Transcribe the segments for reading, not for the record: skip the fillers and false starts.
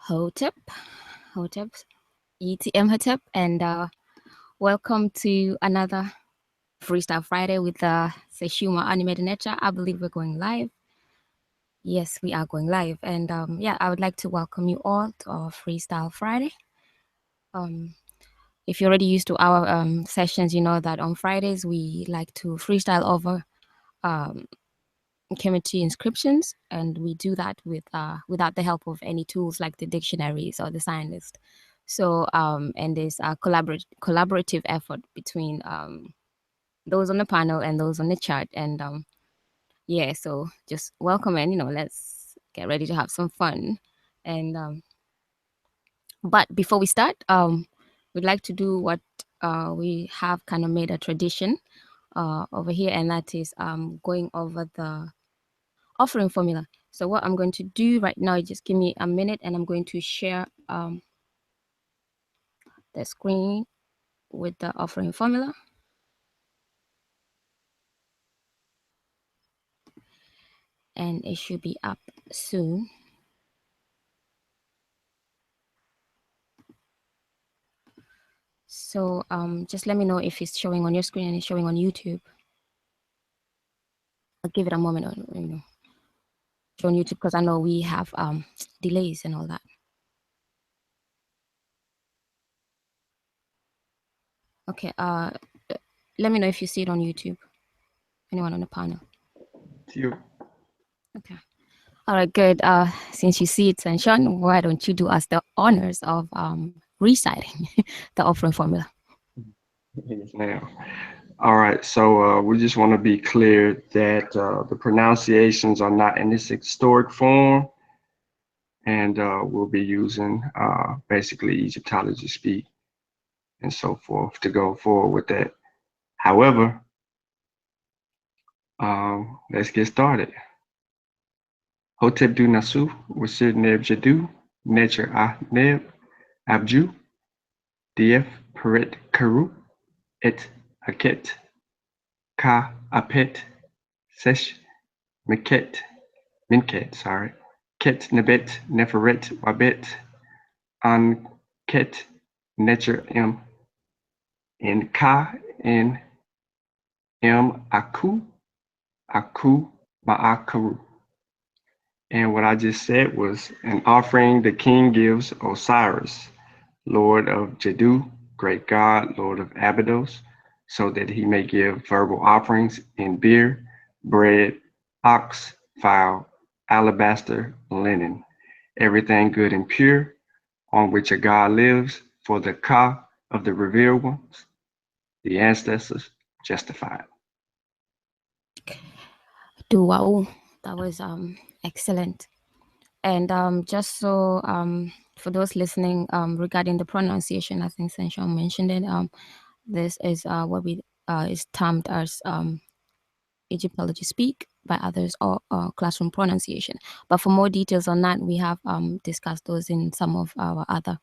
Hotep, Hotep, ETM Hotep, and welcome to another Freestyle Friday with Seshew Animated Nature. I believe we're going live. Yes, we are going live, and yeah, I would like to welcome you all to our Freestyle Friday. If you're already used to our sessions, you know that on Fridays we like to freestyle over Kemet inscriptions, and we do that with without the help of any tools like the dictionaries or the sign list. So and there's a collaborative effort between those on the panel and those on the chat, and yeah, so just welcome, and let's get ready to have some fun. And but before we start, we'd like to do what we have kind of made a tradition over here, and that is going over the offering formula. So what I'm going to do right now, just give me a minute, and I'm going to share the screen with the offering formula. And it should be up soon. So just let me know if it's showing on your screen and it's showing on YouTube. I'll give it a moment, show on YouTube, because I know we have delays and all that. Okay, let me know if you see it on YouTube. Anyone on the panel? You. Okay. All right, good. Since you see it, Sean, why don't you do us the honors of reciting the offering formula? Yes, ma'am. All right, so we just want to be clear that the pronunciations are not in this historic form, and we'll be using basically Egyptology speak and so forth to go forward with that. However, let's get started. Hotep du Nasu, Wasir Neb Jadu, Nature Ah Neb, Abju, Df Peret Karu, Et Haket, Ka Apet, Sesh, Miket, Minket, sorry, Ket Nebet, Neferet, Wabet, An Ket, Necher M, in Ka, in M Aku, Aku Ma'akaru. And what I just said was an offering the king gives Osiris, Lord of Jedu, great God, Lord of Abydos, so that he may give verbal offerings in beer, bread, ox, fowl, alabaster, linen, everything good and pure, on which a God lives, for the Ka of the revered ones, the ancestors justified. Wow, that was excellent. And just so for those listening regarding the pronunciation, I think Senshaw mentioned it. This is what we is termed as Egyptology speak by others, or classroom pronunciation. But for more details on that, we have discussed those in some of our other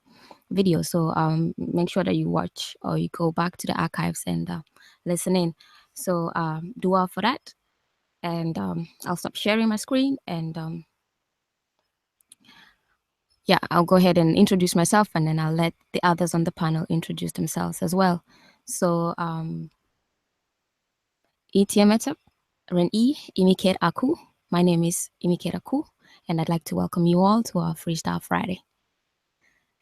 videos. So make sure that you watch or you go back to the archives and listen in. So do well for that. And I'll stop sharing my screen, and yeah, I'll go ahead and introduce myself, and then I'll let the others on the panel introduce themselves as well. So ETM Ren Imiket Aku. My name is Imiket Aku, and I'd like to welcome you all to our Freestyle Friday.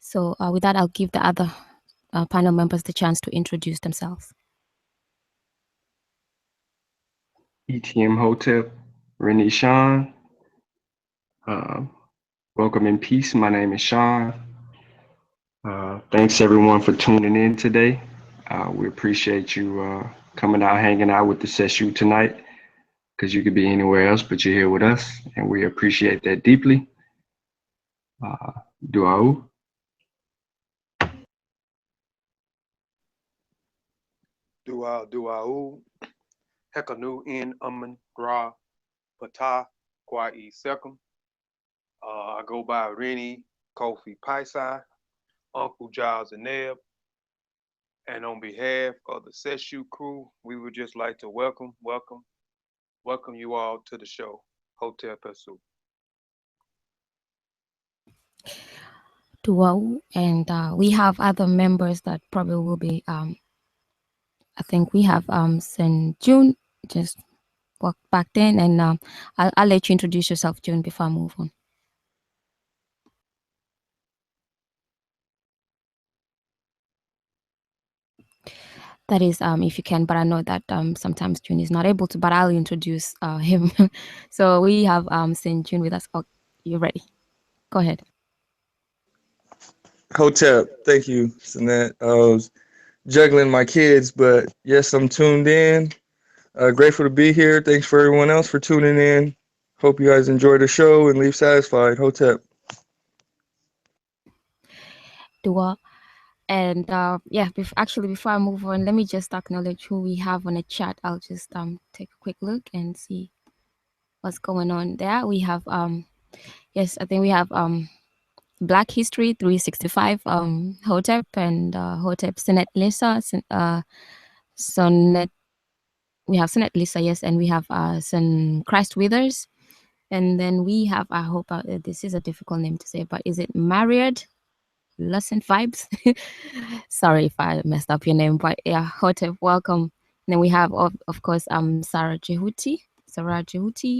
So with that, I'll give the other panel members the chance to introduce themselves. ETM Hotep, Rennie Sean. Welcome in peace. My name is Sean. Thanks everyone for tuning in today. We appreciate you coming out, hanging out with the Seshew tonight, because you could be anywhere else, but you're here with us, and we appreciate that deeply. Duau. Duau, Hekanu in Amun Ra Pata Kwai Sekum. I go by Rennie Kofi Paisai, Uncle Giles and Neb. And on behalf of the Seshew crew, we would just like to welcome you all to the show. Hotel Pesu. Duo, and we have other members that probably will be. I think we have Sen June just walk back then, and I'll let you introduce yourself, June, before I move on. That is, if you can, but I know that sometimes June is not able to, but I'll introduce him. So we have Sen June with us. Oh, you're ready. Go ahead. Hotep, thank you, Sinette. I was juggling my kids, but yes, I'm tuned in. Grateful to be here. Thanks for everyone else for tuning in. Hope you guys enjoy the show and leave satisfied. Hotep. Dua. And yeah, actually, before I move on, let me just acknowledge who we have on the chat. I'll just take a quick look and see what's going on there. We have yes, I think we have Black History 365, Hotep, and Hotep Sinet Lisa, Sonet. We have Sinet Lisa, yes, and we have Son Christ Withers, and then we have. I hope this is a difficult name to say, but is it Marriott Lesson Vibes? Sorry if I messed up your name, but yeah, Hotep, welcome. And then we have of course Sarah Jehuti,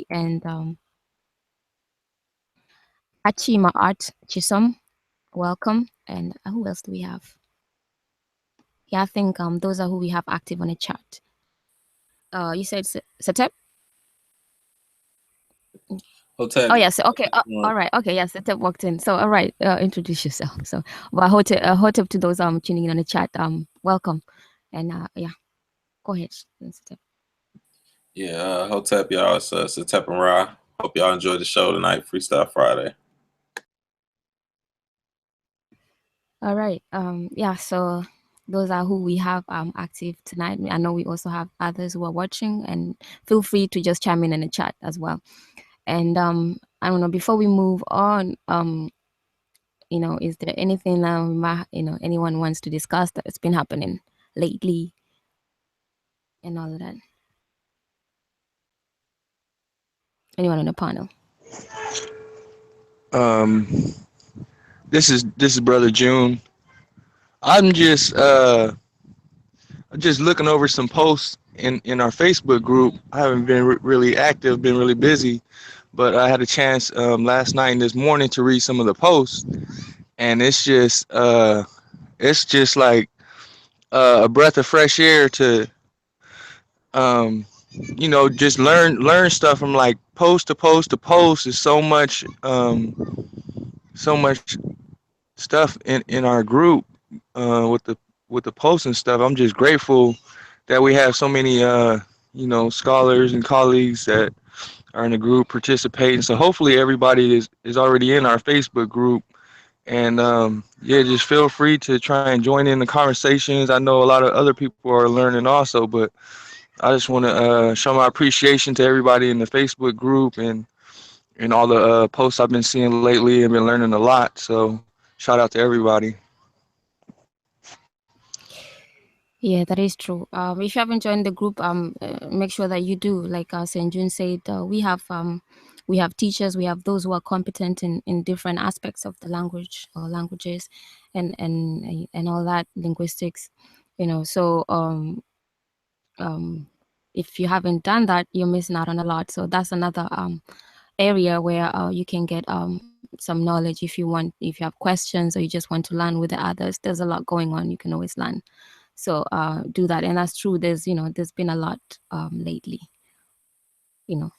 and Achima Art Chisom, welcome. And who else do we have? Yeah, I think those are who we have active on the chat. You said Satep? Oh Hotep. yes, okay. All right, okay. Yes, Satep walked in. So all right, introduce yourself. So, but Hotep to those tuning in on the chat, welcome. And yeah, go ahead, Satep. Yeah, Hotep, y'all. It's Satep and Ra. Hope y'all enjoyed the show tonight, Freestyle Friday. All right. Yeah, so those are who we have active tonight. I know we also have others who are watching, and feel free to just chime in the chat as well. And I don't know, before we move on, is there anything anyone wants to discuss that's been happening lately and all of that? Anyone on the panel? Um, this is Brother June. I'm just looking over some posts in our Facebook group. I haven't been really active, been really busy, but I had a chance last night and this morning to read some of the posts, and it's just like a breath of fresh air to um, just learn stuff from like post to post to post. Is so much stuff in our group with the posts and stuff. I'm just grateful that we have so many scholars and colleagues that are in the group participating. So hopefully everybody is already in our Facebook group. And yeah, just feel free to try and join in the conversations. I know a lot of other people are learning also, but I just want to show my appreciation to everybody in the Facebook group and all the posts I've been seeing lately. I've been learning a lot. So shout out to everybody. Yeah, that is true. If you haven't joined the group, make sure that you do. Like Saint June said, we have teachers, we have those who are competent in different aspects of the language or languages, and all that linguistics. So um, if you haven't done that, you're missing out on a lot. So that's another area where you can get some knowledge if you have questions or you just want to learn with the others. There's a lot going on. You can always learn. So do that, and that's true. There's been a lot lately, and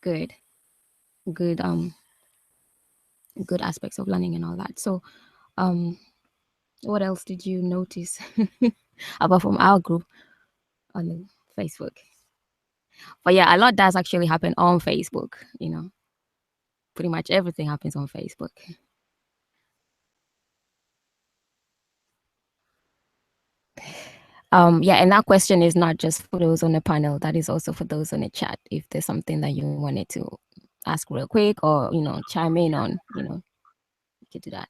good good good aspects of learning and all that. So what else did you notice apart from our group on the Facebook? But yeah, a lot does actually happen on Facebook. Pretty much everything happens on Facebook. Yeah, and that question is not just for those on the panel, that is also for those on the chat. If there's something that you wanted to ask real quick or chime in on, you could do that.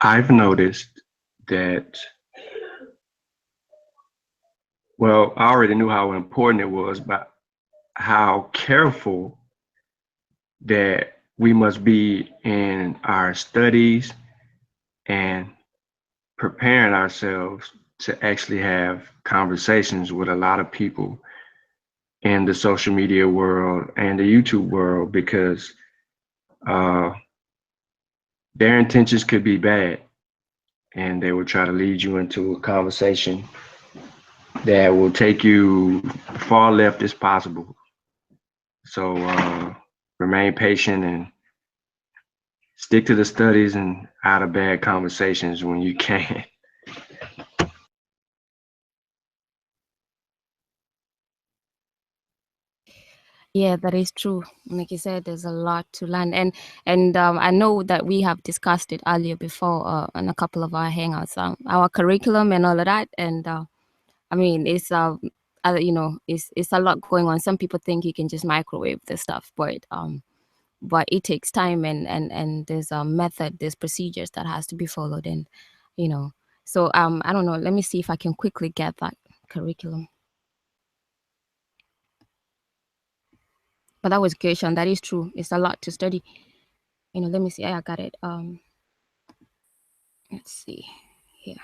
I've noticed that, well, I already knew how important it was, but how careful that we must be in our studies and preparing ourselves to actually have conversations with a lot of people in the social media world and the YouTube world because uh, their intentions could be bad and they will try to lead you into a conversation that will take you far left as possible. So remain patient and stick to the studies and out of bad conversations when you can. Yeah, that is true. Like you said, there's a lot to learn, and I know that we have discussed it earlier before on a couple of our hangouts, our curriculum and all of that. And I mean, it's a lot going on. Some people think you can just microwave the stuff, but it takes time, and there's a method, there's procedures that has to be followed, and you know. So I don't know. Let me see if I can quickly get that curriculum. But that was good, Sean. That is true. It's a lot to study. Let me see. I got it. Let's see here.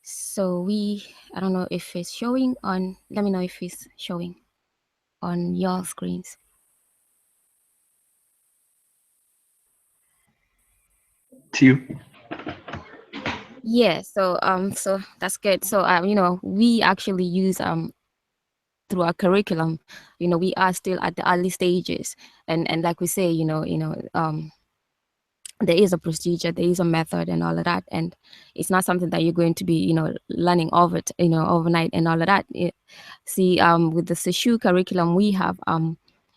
So I don't know if it's showing on. Let me know if it's showing on your screens. To you. Yeah. So that's good. So we actually use through our curriculum, we are still at the early stages, and like we say, there is a procedure, there is a method and all of that, and it's not something that you're going to be learning over overnight and all of that. See, with the Seshew curriculum, we have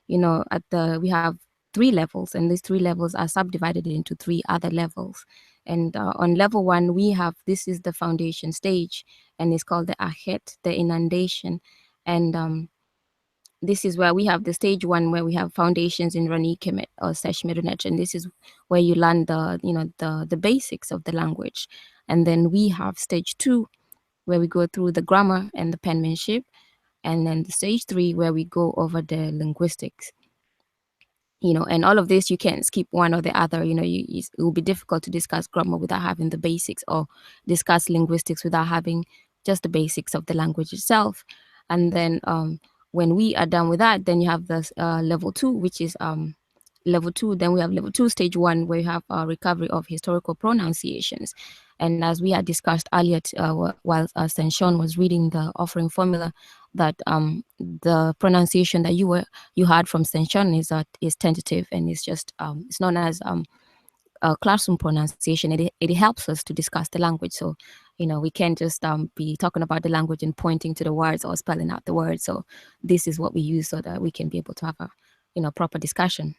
we have 3 levels, and these 3 levels are subdivided into 3 other levels. And on level 1, we have, this is the foundation stage, and it's called the ahet, the inundation. And this is where we have the stage 1, where we have foundations in Rani, Kemet, or Seshew, and this is where you learn the basics of the language. And then we have stage 2, where we go through the grammar and the penmanship, and then the stage 3, where we go over the linguistics. And all of this, you can't skip one or the other. It will be difficult to discuss grammar without having the basics, or discuss linguistics without having just the basics of the language itself. And then when we are done with that, then you have the level 2, which is level 2. Then we have level 2, stage 1, where you have recovery of historical pronunciations. And as we had discussed earlier, while Senshon was reading the offering formula, that the pronunciation that you heard from Senshon is tentative, and it's just it's known as a classroom pronunciation. It helps us to discuss the language. So we can't just be talking about the language and pointing to the words or spelling out the words. So this is what we use so that we can be able to have a proper discussion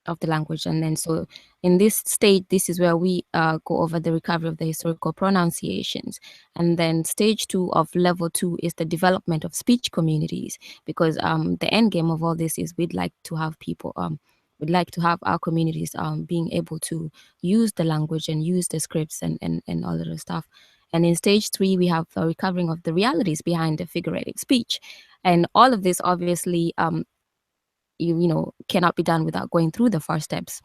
of the language. And then so in this stage, this is where we go over the recovery of the historical pronunciations. And then stage 2 of level 2 is the development of speech communities, because the end game of all this is we'd like to have people we'd like to have our communities being able to use the language and use the scripts and all of the stuff. And in stage 3, we have the recovering of the realities behind the figurative speech. And all of this, obviously, cannot be done without going through the 4 steps.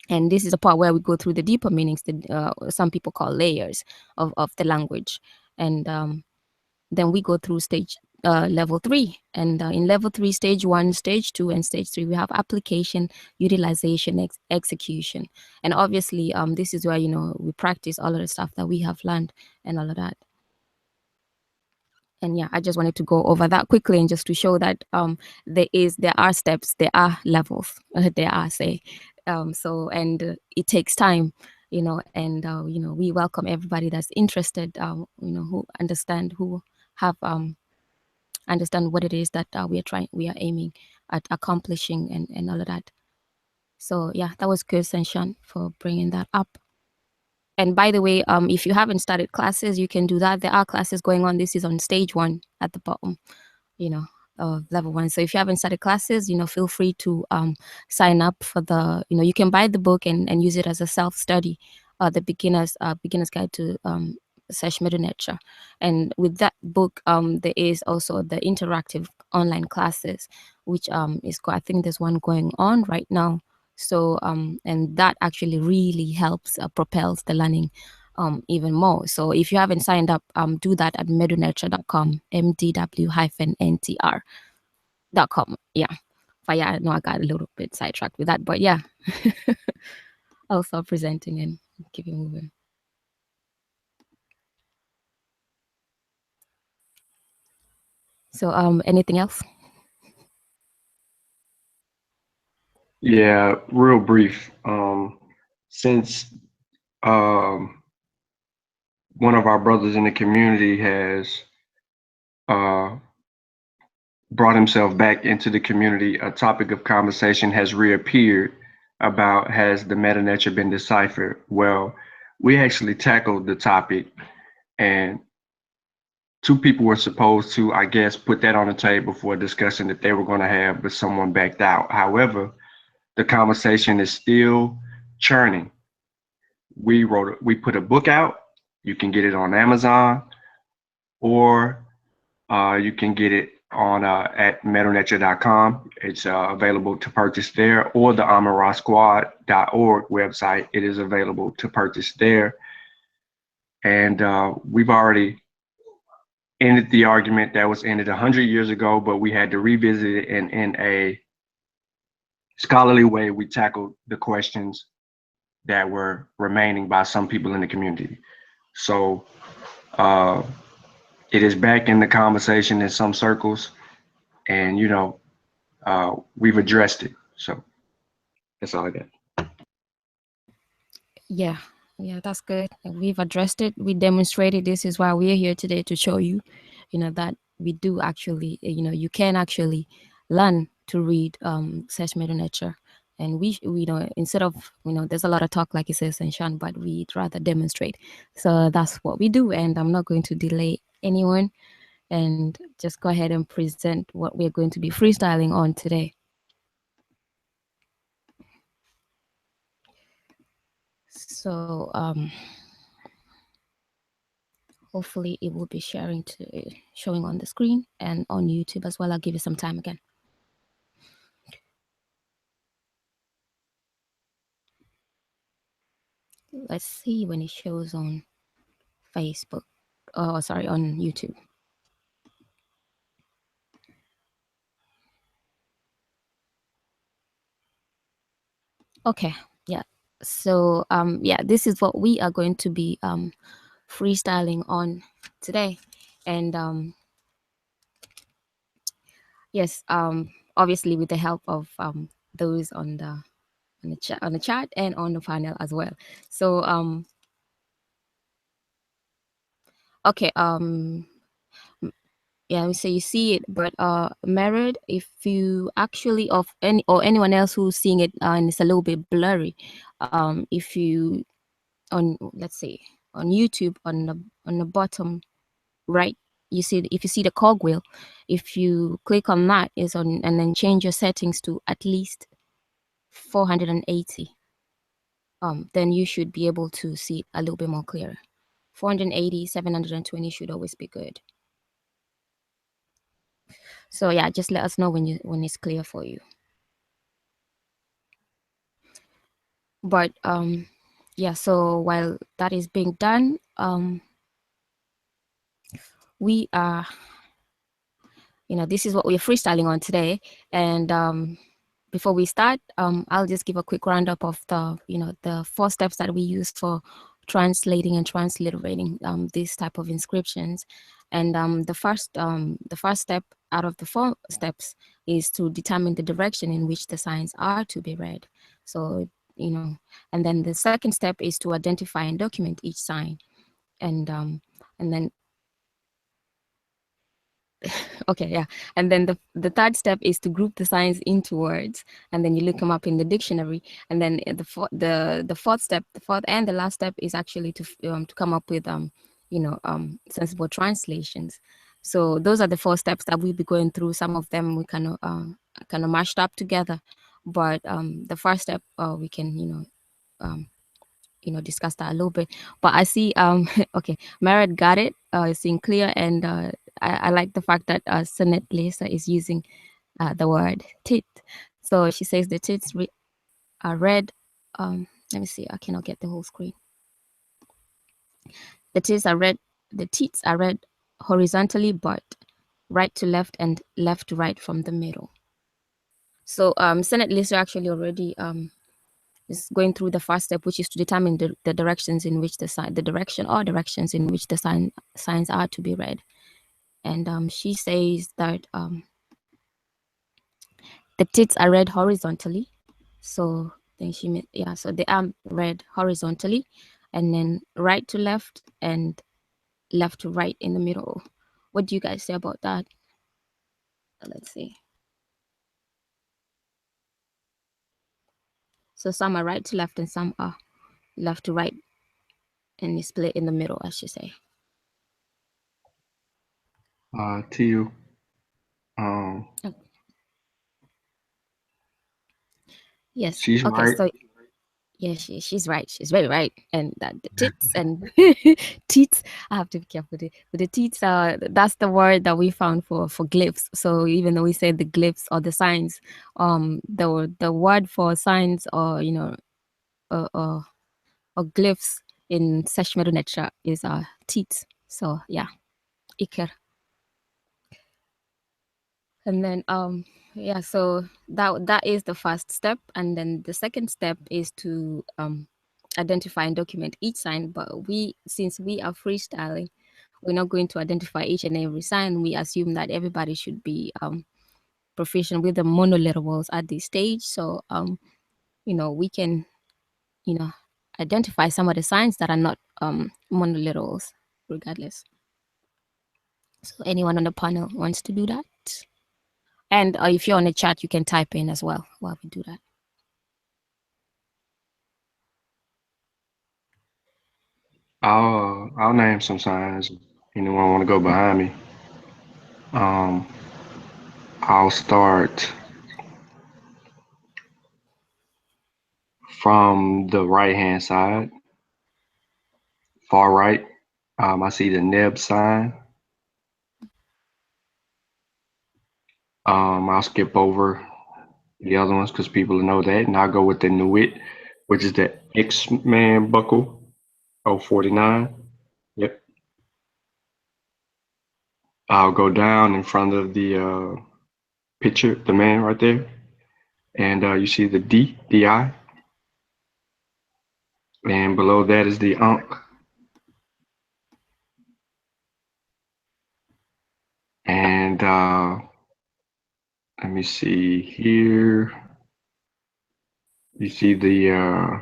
And this is a part where we go through the deeper meanings that some people call layers of the language. And then we go through stage level 3. And in level 3, stage 1, stage 2, and stage 3, we have application, utilization, execution. And obviously, this is where we practice all of the stuff that we have learned and all of that. And yeah, I just wanted to go over that quickly, and just to show that there are steps, there are levels, there are so, and it takes time, and we welcome everybody that's interested, who have understand what it is that we are aiming at accomplishing, and all of that. So yeah, that was good, Senshan, for bringing that up. And by the way, if you haven't started classes, you can do that. There are classes going on. This is on stage 1 at the bottom, of level 1. So if you haven't started classes, feel free to sign up for the, you can buy the book and use it as a self-study, the beginner's guide to Sesh Nature. And with that book, there is also the interactive online classes, which is I think there's one going on right now. So and that actually really helps propels the learning even more. So if you haven't signed up, do that at medunurture.com, mdw-ntr.com. Yeah. But yeah, I know I got a little bit sidetracked with that, but yeah. I'll start presenting and keep it moving. So anything else? Yeah, real brief. Since um, one of our brothers in the community has uh, brought himself back into the community, a topic of conversation has reappeared about has the meta nature been deciphered? Well, we actually tackled the topic, and two people were supposed to, I guess, put that on the table for a discussion that they were going to have, but someone backed out. However, the conversation is still churning. We put a book out. You can get it on Amazon, or you can get it on at metalnature.com. It's available to purchase there, or the amarasquad.org website. It is available to purchase there. And we've already ended the argument that was ended 100 years ago, but we had to revisit it, and in a scholarly way, we tackled the questions that were remaining by some people in the community. So uh, it is back in the conversation in some circles, and we've addressed it. So that's all I got. Yeah, that's good. We've addressed it. We demonstrated. This is why we're here today, to show you, that we do actually, you can actually learn to read Sesh Nature. And we instead of, there's a lot of talk, like it says in Shan, but we'd rather demonstrate. So that's what we do. And I'm not going to delay anyone, and just go ahead and present what we're going to be freestyling on today. So hopefully it will be showing on the screen and on YouTube as well. I'll give you some time again. Let's see when it shows on Facebook. Oh, sorry, on YouTube. Okay, yeah. So yeah, this is what we are going to be freestyling on today. And yes, obviously with the help of those on the chat and on the panel as well. So okay, yeah, so you see it, but Merid, if you actually anyone else who's seeing it and it's a little bit blurry, if you on, let's say, on YouTube, on the bottom right, if you see the cogwheel, if you click on that, is on, and then change your settings to at least 480, then you should be able to see it a little bit more clear. 480, 720 should always be good. So yeah, just let us know when it's clear for you. But yeah, so while that is being done, we are, this is what we're freestyling on today. And before we start, I'll just give a quick roundup of the 4 steps that we use for translating and transliterating this type of inscriptions. And the first step out of the 4 steps is to determine the direction in which the signs are to be read. So, and then the second step is to identify and document each sign. And then okay, yeah. And then the third step is to group the signs into words, and then you look them up in the dictionary. And then the fourth step, the fourth and the last step, is actually to come up with sensible translations. So those are the 4 steps that we'll be going through. Some of them we kind of mashed up together, but the first step we can discuss that a little bit. But I see okay, Merit got it. It's seeing clear, and I like the fact that Sonnet Lisa is using the word tit. So she says the tits are red. Let me see. I cannot get the whole screen. The tits are red. The tits are read horizontally, but right to left and left to right from the middle. So Senate Lisa actually already is going through the first step, which is to determine the directions in which directions in which the signs are to be read. And she says that the tits are read horizontally. So then she meant, yeah, so they are read horizontally, and then right to left and left to right in the middle. What do you guys say about that? Let's see. So some are right to left and some are left to right, and it's split in the middle, I should say. To you. Yes. She's Okay. right. So yeah, she's right. She's very right. And that the tits and teats. I have to be careful with the teats. That's the word that we found for glyphs. So even though we say the glyphs or the signs, the word for signs or or glyphs in Seshew is teats. So yeah, iker. And then yeah, so that is the first step, and then the second step is to identify and document each sign. But since we are freestyling, we're not going to identify each and every sign. We assume that everybody should be proficient with the monoliterals at this stage. So we can identify some of the signs that are not monoliterals regardless. So anyone on the panel wants to do that? And if you're on the chat, you can type in as well while we do that. I'll name some signs. Anyone want to go behind me? I'll start from the right hand side, far right. I see the neb sign. I'll skip over the other ones because people know that, and I'll go with the Nuit, which is the X-Man buckle, 049. Yep. I'll go down in front of the picture, the man right there, and you see the DI, and below that is the Ankh, and let me see here. You see the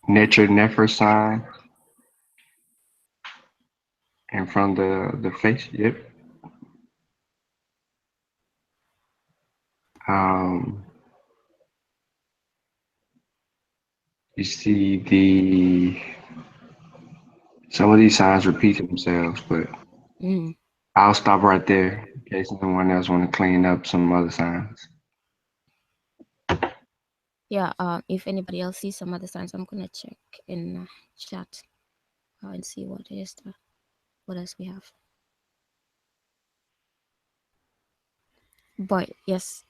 Necher Nefer sign in front of the face. Yep. Um, you see some of these signs repeat themselves, but I'll stop right there in case anyone else want to clean up some other signs. Yeah, if anybody else sees some other signs, I'm gonna check in chat and see what else we have. But yes,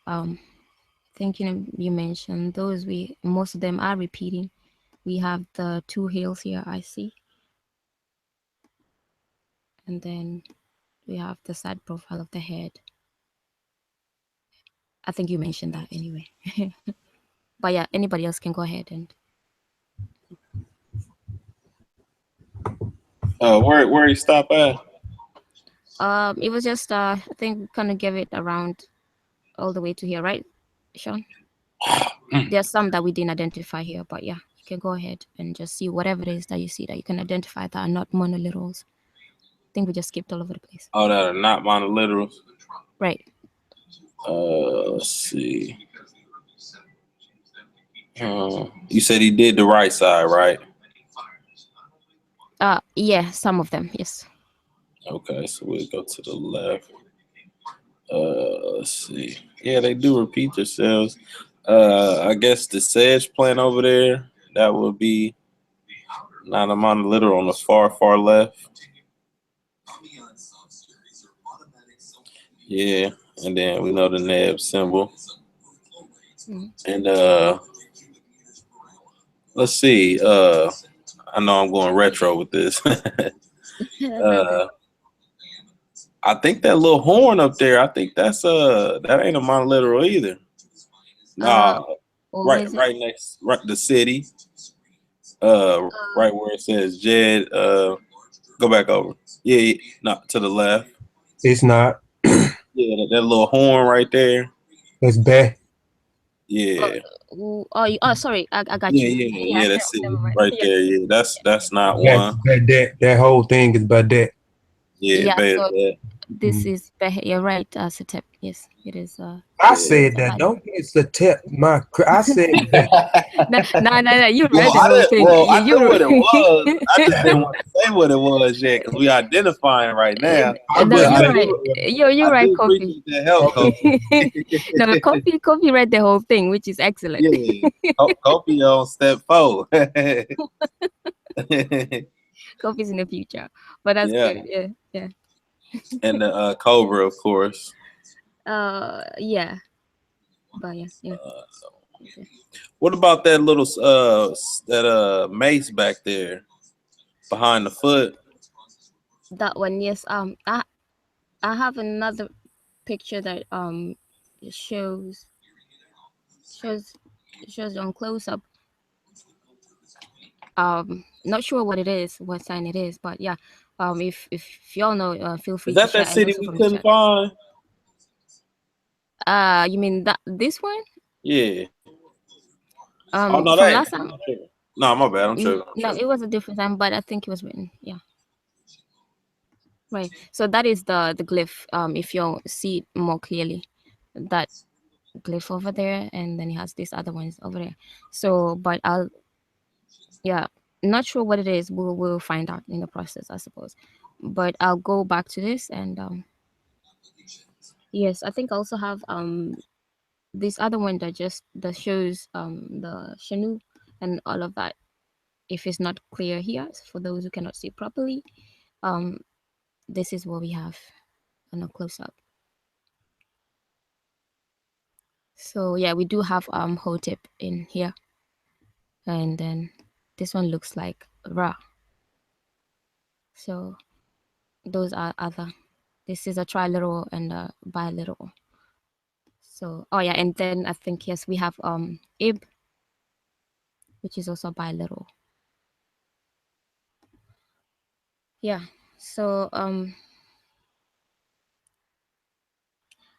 thinking you mentioned those, most of them are repeating. We have the two hills here, I see, and then we have the side profile of the head. I think you mentioned that anyway. But yeah, anybody else can go ahead and. Where you stop at? It was just I think we kind of give it around all the way to here, right, Sean? There's some that we didn't identify here, but yeah, you can go ahead and just see whatever it is that you see that you can identify that are not monoliterals. I think we just skipped all over the place. Oh, that are not monoliterals. Right. Let's see. You said he did the right side, right? Yeah, some of them, yes. Okay, so we'll go to the left. Let's see. Yeah, they do repeat themselves. I guess the sedge plant over there, that would be not a monoliteral on the far left. Yeah, and then we know the neb symbol. Mhm. And let's see. I know I'm going retro with this. That's okay. uh, I think that little horn up there. I think that ain't a monoliteral either. Uh, Nah, or right, was it? right next, right the city. Right where it says Jed. Go back over. Yeah, yeah, no, to the left. It's not. Yeah, that little horn right there. It's bad. Oh, Yeah, oh, sorry, I got yeah, you. yeah, Yeah, yeah. That's never it mind. right Yeah, there. Yeah, that's not That's one. bad. That whole thing is bad. Yeah, yeah. bad So that. this is You're right, Satep. Yes, it is. I Yeah. said It's a that. bad. Don't get the tip. I said that. No, no, no, no. You Well, read the whole thing. I knew You. what it was. I just didn't want to say what it was yet because we identifying right now. I No, just But you're let. right. You're I right, do Kofi. appreciate the help, Okay. Kofi. No, Kofi read the whole thing, which is excellent. Yeah, Kofi on step 4. Kofi's in the future, but that's Yeah, good. Yeah, yeah. and the Cobra, of course. Yeah. But yeah, yeah. Uh, Okay. what about that little that mace back there behind the foot? That one, yes. I have another picture that shows shows shows on close up. Not sure what it is, what sign it is, but yeah. If y'all know, feel Is free to that share, that and city also we from the couldn't chat. find? You mean this one? Yeah. Oh no, From that ain't. last time. No, my bad. I'm tripping. I'm No, tripping. it was a different time, but I think it was written. Yeah, right. So that is the glyph. If you see it more clearly, that glyph over there, and then it has these other ones over there. So, but yeah, not sure what it is. We'll find out in the process, I suppose. But I'll go back to this, and yes, I think I also have this other one that shows the Shanu and all of that. If it's not clear here, for those who cannot see properly, um this is what we have on a close up. So yeah, we do have Hotep in here, and then this one looks like Ra. So those are other. This is a triliteral and a biliteral. So oh yeah, and then I think yes, we have Ib, which is also biliteral. Yeah. So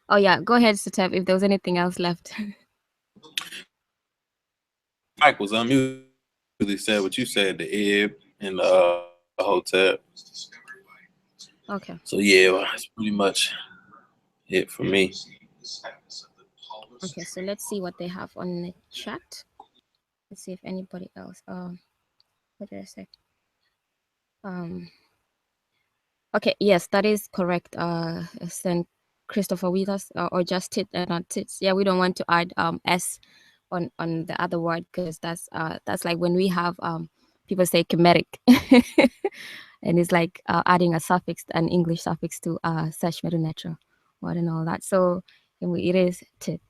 oh yeah, go ahead, Satep, if there was anything else left. Mike was unmuted. Really said what you said. The Ib and the Hotep. Okay. So yeah, well, that's pretty much it for me. Okay, so let's see what they have on the chat. Let's see if anybody else. What did I say? Um. Okay, yes, that is correct. Saint Christopher with us, or just tit and not tits. Yeah, we don't want to add s on the other word, because that's like when we have people say Kemetic, and it's like adding a suffix, an English suffix to sesh medunetra, what and all that. So it is tit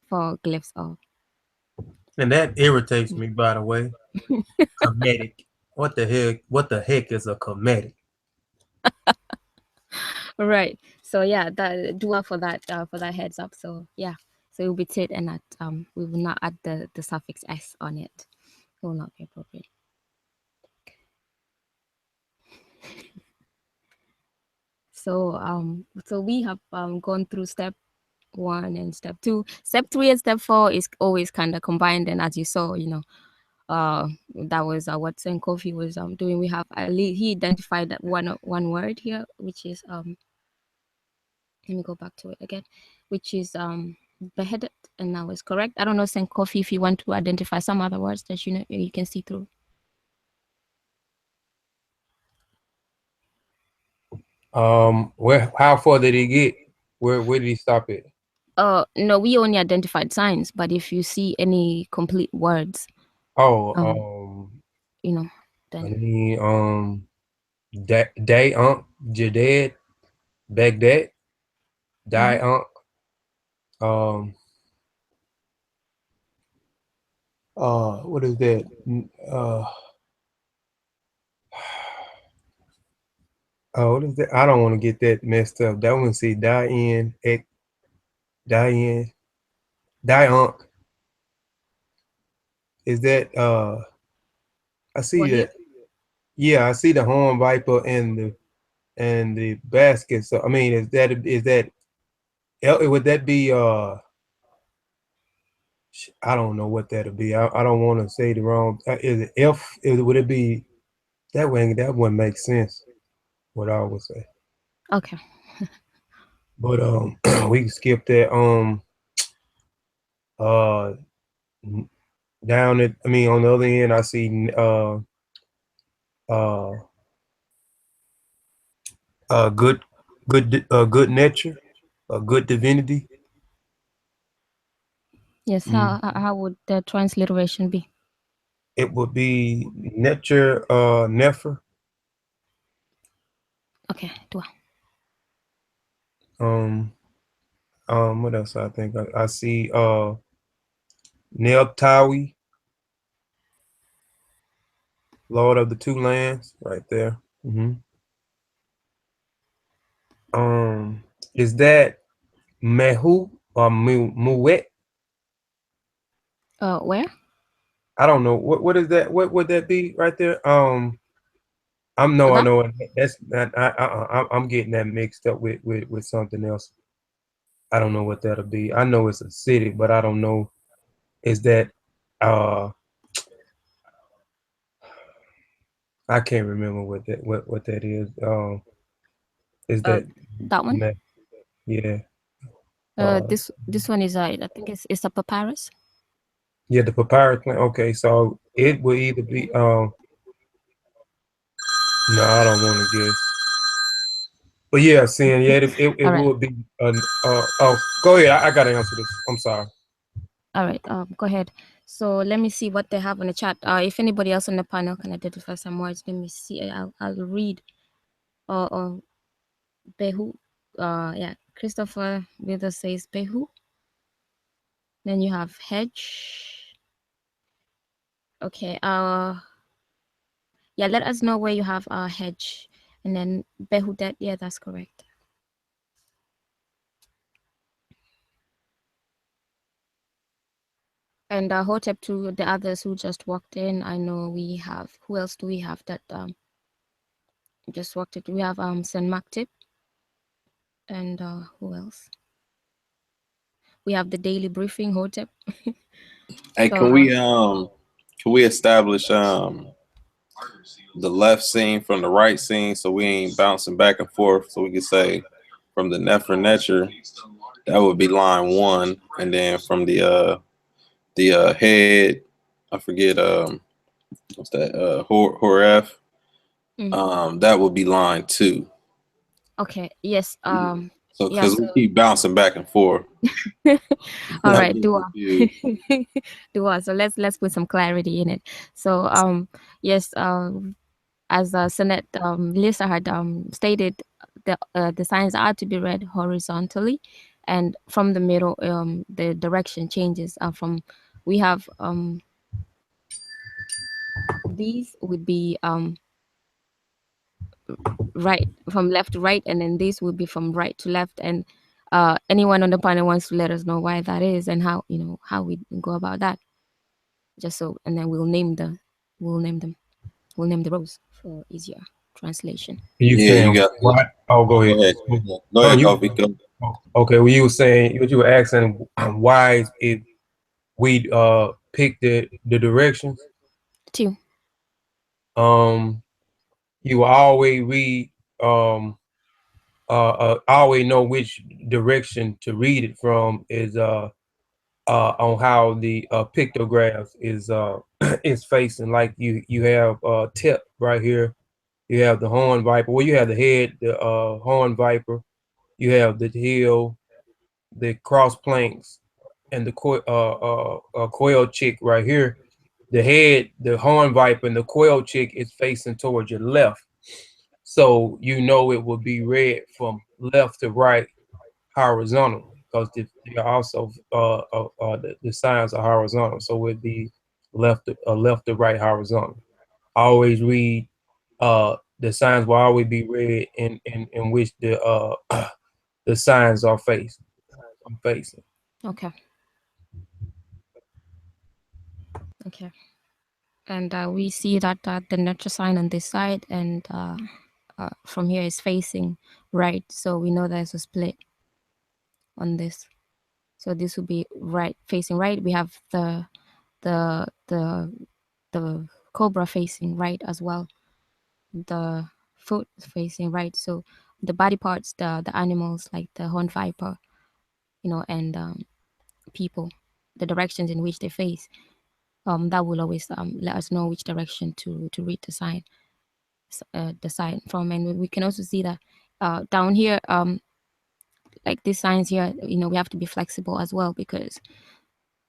for glyphs of. And that irritates me, by the way. Comedic. What the heck? What the heck is a comedic? Right. So yeah, that dua for that heads up. So yeah. So it will be tit and not we will not add the suffix s on it. It will not be appropriate. So we have gone through step 1 and step 2. Step 3 and step 4 is always kind of combined, and as you saw, that was what Sen Kofi was doing. We have he identified that one word here, which is let me go back to it again, which is beheaded, and now is correct. I don't know, Sen Kofi, if you want to identify some other words that you can see through. Where? How far did he get? Where did he stop at? No, we only identified signs, but if you see any complete words, Oh, Um, you know, I then mean, day Jaded, Baghdad, hmm die um, what is that? Oh, what is that? I don't want to get that messed up. That one see Diane, Diane, Diane. Is that I see Wahid. that. Yeah, I see the horn viper and the basket. So I mean, is that would that be I don't know what that'll be. I don't want to say the wrong. Is it F? Would it be that way? That wouldn't make sense. What I would say, Okay. but we can skip that. Uh, down at I mean on the other end, I see uh good good nature, a good divinity. Yes. Mm. How would the transliteration be? It would be nature nefer. Okay. Dua. Um what else I think I see Neltawi, Lord of the Two Lands, right there. hmm is that Mehu or Muet? Where? I don't know. What is that? What would that be right there? I'm no, I That? know that's not. I'm getting that mixed up with something else. I don't know what that'll be. I know it's a city, but I don't know. Is that? Uh, I can't remember what that is. Is Uh, that? that one. Yeah. Uh, This one is I think it's a papyrus. yeah. The papyrus plant. Okay, so it will either be. No, I don't want to guess. But yeah, seeing yeah, it All right. would be. Oh, go ahead. I gotta answer this. I'm sorry. All right. Go ahead. So let me see what they have on the chat. If anybody else on the panel can identify some words, let me see. I'll read. Uh, Behu. Yeah. Christopher Wither says Behu. Then you have hedge. Okay. Yeah. Let us know where you have hedge, and then Behu. That yeah, that's correct. And Hotep to the others who just walked in. I know we have. Who else do we have that just walked in? We have Sen Maktib, and who else? We have the daily briefing Hotep. Hey, So can we establish the left scene from the right scene so we ain't bouncing back and forth? So we can say from the Nefer Netcher, that would be line one, and then from the head, I forget what's that Horef, mm, that would be line two. okay, yes, So yeah. because we So keep bouncing back and forth, all I right, get Dua, confused. Dua. So let's put some clarity in it. So yes, as Sanet Lisa had stated, the signs are to be read horizontally, and from the middle, the direction changes. From we have these would be right from left to right, and then these would be from right to left. And anyone on the panel wants to let us know why that is and how how we go about that. Just so, and then we'll name them. We'll name the rows for easier translation. You Yeah, you saying got. what? Oh, go Go ahead. ahead. Go No, ahead, you. Kofi. Go. Okay, well, you were saying what you were asking why if we pick the directions, Two. um, you will always read always know which direction to read it from is on how the pictographs is is facing. Like you have tip right here. You have the horn viper. Well, you have the head, the horn viper. You have the heel, the cross planks, and the quail chick right here. the head, the horn viper, and the quail chick is facing towards your left. So you know it will be read from left to right horizontal because they are also the signs are horizontal. So it'd be left to right horizontal. I always read the signs will always be read in which the signs are facing. Okay. Okay. And we see that the nature sign on this side and from here is facing right. So we know there's a split on this. So this will be right facing right. We have the the the cobra facing right as well. The foot facing right. So the body parts, the animals like the horned viper, and people, the directions in which they face, that will always let us know which direction to read the sign from. And we can also see that down here, like these signs here, we have to be flexible as well, because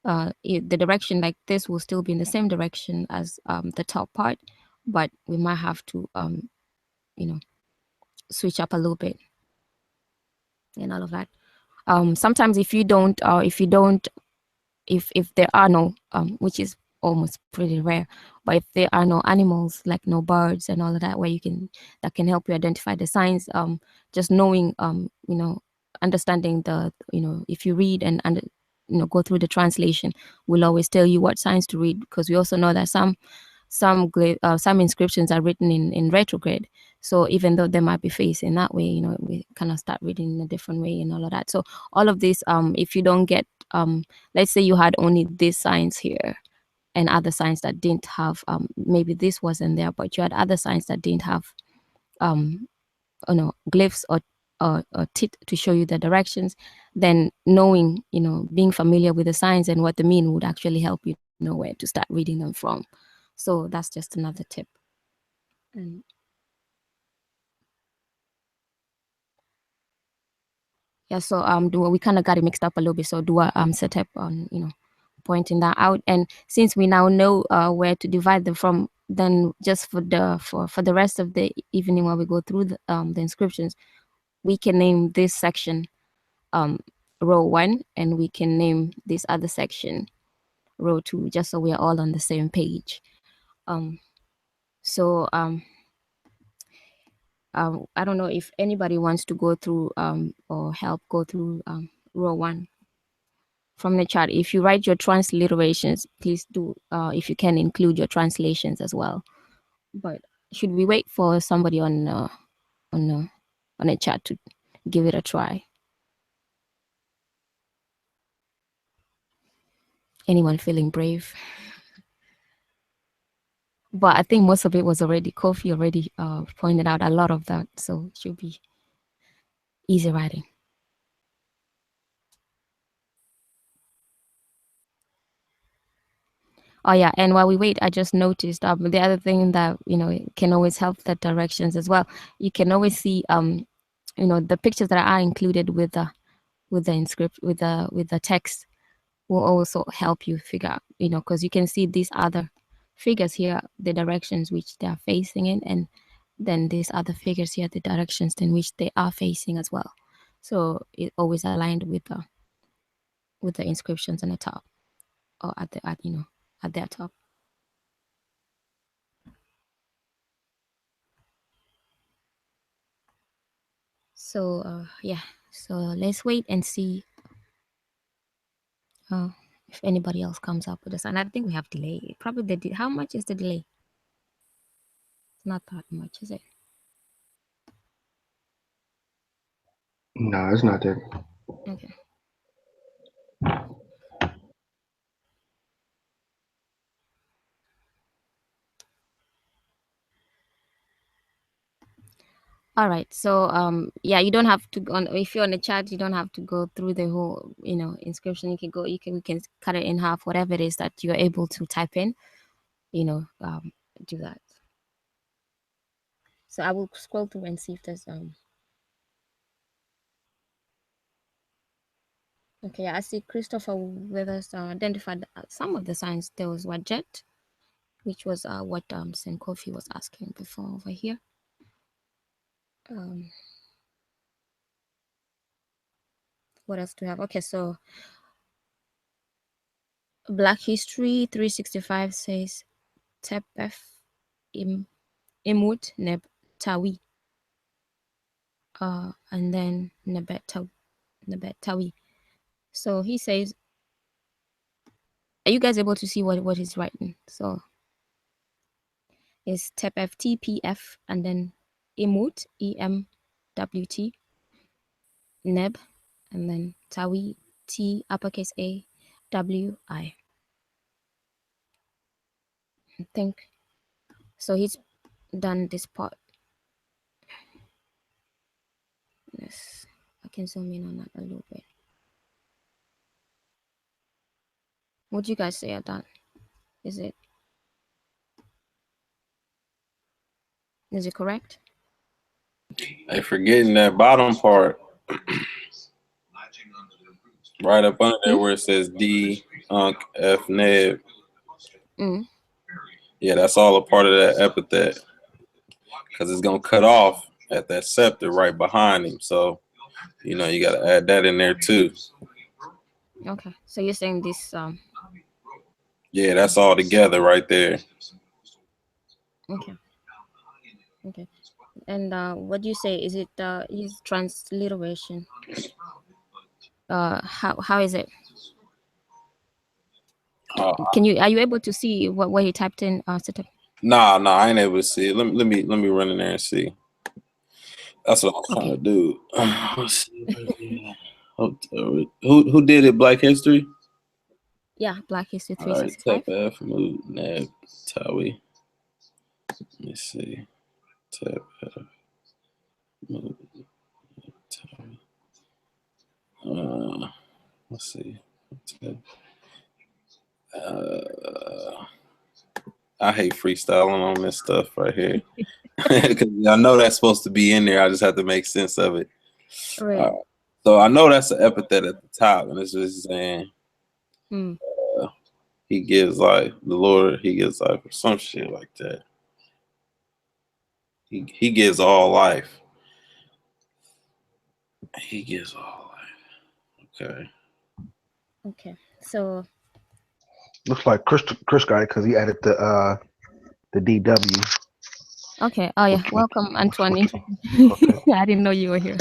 the direction like this will still be in the same direction as the top part, but we might have to you know switch up a little bit and all of that. Sometimes if there are no which is almost pretty rare, but if there are no animals, like no birds and all of that, that can help you identify the signs, just knowing understanding if you read and go through the translation, will always tell you what signs to read, because we also know that some inscriptions are written in retrograde. So even though they might be facing that way, we kind of start reading in a different way and all of that. So all of this, if you don't get, let's say you had only these signs here and other signs that didn't have, maybe this wasn't there, but you had other signs that didn't have, um, glyphs or tit to show you the directions, then knowing, being familiar with the signs and what they mean would actually help you know where to start reading them from. So that's just another tip. And yeah, so Dua, we kind of got it mixed up a little bit. So Dua set up on pointing that out. And since we now know where to divide them from, then just for the rest of the evening while we go through the inscriptions, we can name this section um row 1, and we can name this other section row 2, just so we are all on the same page. um so I don't know if anybody wants to go through or help go through row 1 from the chat. If you write your transliterations, please do, if you can, include your translations as well. But should we wait for somebody on a chat to give it a try? Anyone feeling brave? But I think most of it was already, Kofi already pointed out a lot of that, so it should be easy writing. Oh yeah, and while we wait, I just noticed the other thing that can always help the directions as well. You can always see the pictures that are included with the with the text will also help you figure out, because you can see these other figures here, the directions which they are facing in, and then these other figures here, the directions in which they are facing as well. So it always aligned with the inscriptions on the top, or at their top. So yeah, so let's wait and see uh, if anybody else comes up with us. And I think we have delay. Probably how much is the delay? It's not that much, is it? No, it's not that. Okay. All right. So yeah, you don't have to if you're on the chat, you don't have to go through the whole inscription. We can cut it in half, whatever it is that you're able to type in, do that. So I will scroll through and see if there's okay, I see Christopher with us identified some of the signs. There was what, jet? which was what Sen Kofi was asking before over here. What else do we have? Okay, so Black History 365 says Tepef Imut Neb Tawi. And then Nebet Tawi. So he says, are you guys able to see what he's writing? So it's Tepef TPF and then Imut EMWT Neb and then Tawi T uppercase A W I. I think so. He's done this part. Yes, I can zoom in on that a little bit. What do you guys say are done? Is it correct? Hey, forgetting that bottom part. Right up under there where it says D, Unc, F, Neb. Mm. Yeah, that's all a part of that epithet. Because it's going to cut off at that scepter right behind him. So, you got to add that in there too. Okay. So you're saying this Yeah, that's all together right there. Okay. Okay. And what do you say? Is it his transliteration? How is it? Are you able to see what he typed in? Nah, I ain't able to see it. Let me run in there and see. That's what I was trying to do. Let's see. Who did it? Black History? Yeah, Black History 365. All right, Tep F, Mood, Neb, Tawi. Let me see. Tep F, Mood, Tawi. Let's see. I hate freestyling on this stuff right here. Because I know that's supposed to be in there. I just have to make sense of it. Right. So I know that's an epithet at the top, and it's just saying he gives life. The Lord, he gives life, or some shit like that. He gives all life. He gives all life. Okay. Okay. So looks like Chris got it because he added the DW. okay. Oh yeah. Welcome, Antoine. Okay. I didn't know you were here.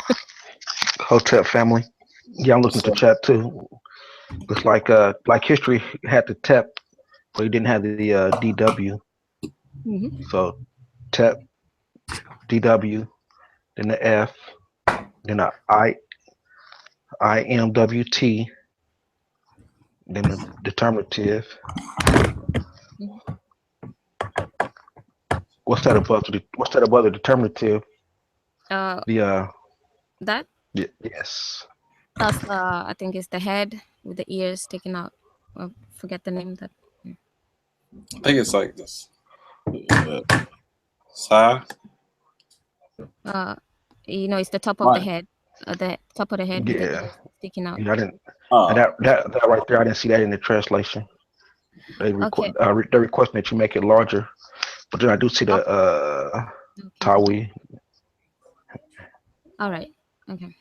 Hotep family. Yeah, I'm looking at the chat too. Looks like Black History had the TEP, but he didn't have the DW. Mm-hmm. So TEP, DW, then the F, then the IMWT, then the determinative. What's that above the determinative? The that yes. that's I think it's the head with the ears sticking out. I forget the name that. I think it's like this. Sigh. It's the top of the head. The top of the head with the ears sticking out. Yeah, I didn't. That right there, I didn't see that in the translation. They they're requesting that you make it larger, but then I do see the Tawi. All right. Okay.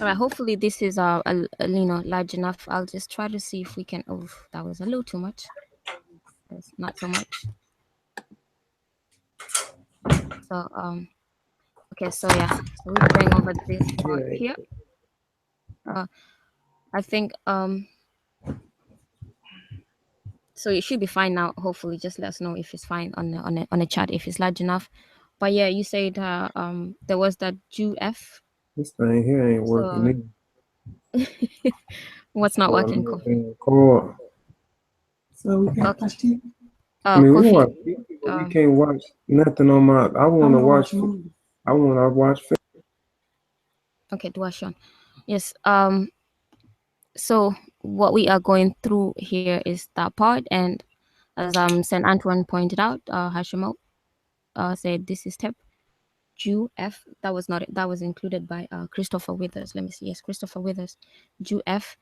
All right. Hopefully this is large enough. I'll just try to see if we can. Oh, that was a little too much. That's not so much. So okay. So yeah. So we're going over this part here. I think so it should be fine now. Hopefully, just let us know if it's fine on the chat if it's large enough. But yeah, you said there was that Jew F. This thing here ain't working. What's not working, Kofi? So we can't watch TV. I mean, Kofi, we can't watch nothing on my. I want to watch. I want to watch. Okay, Duashon. Yes. So what we are going through here is that part, and as Saint Antoine pointed out, Hashimo said this is step Jew F. That was included by Christopher Withers. Let me see. Yes, Christopher Withers, Jew F.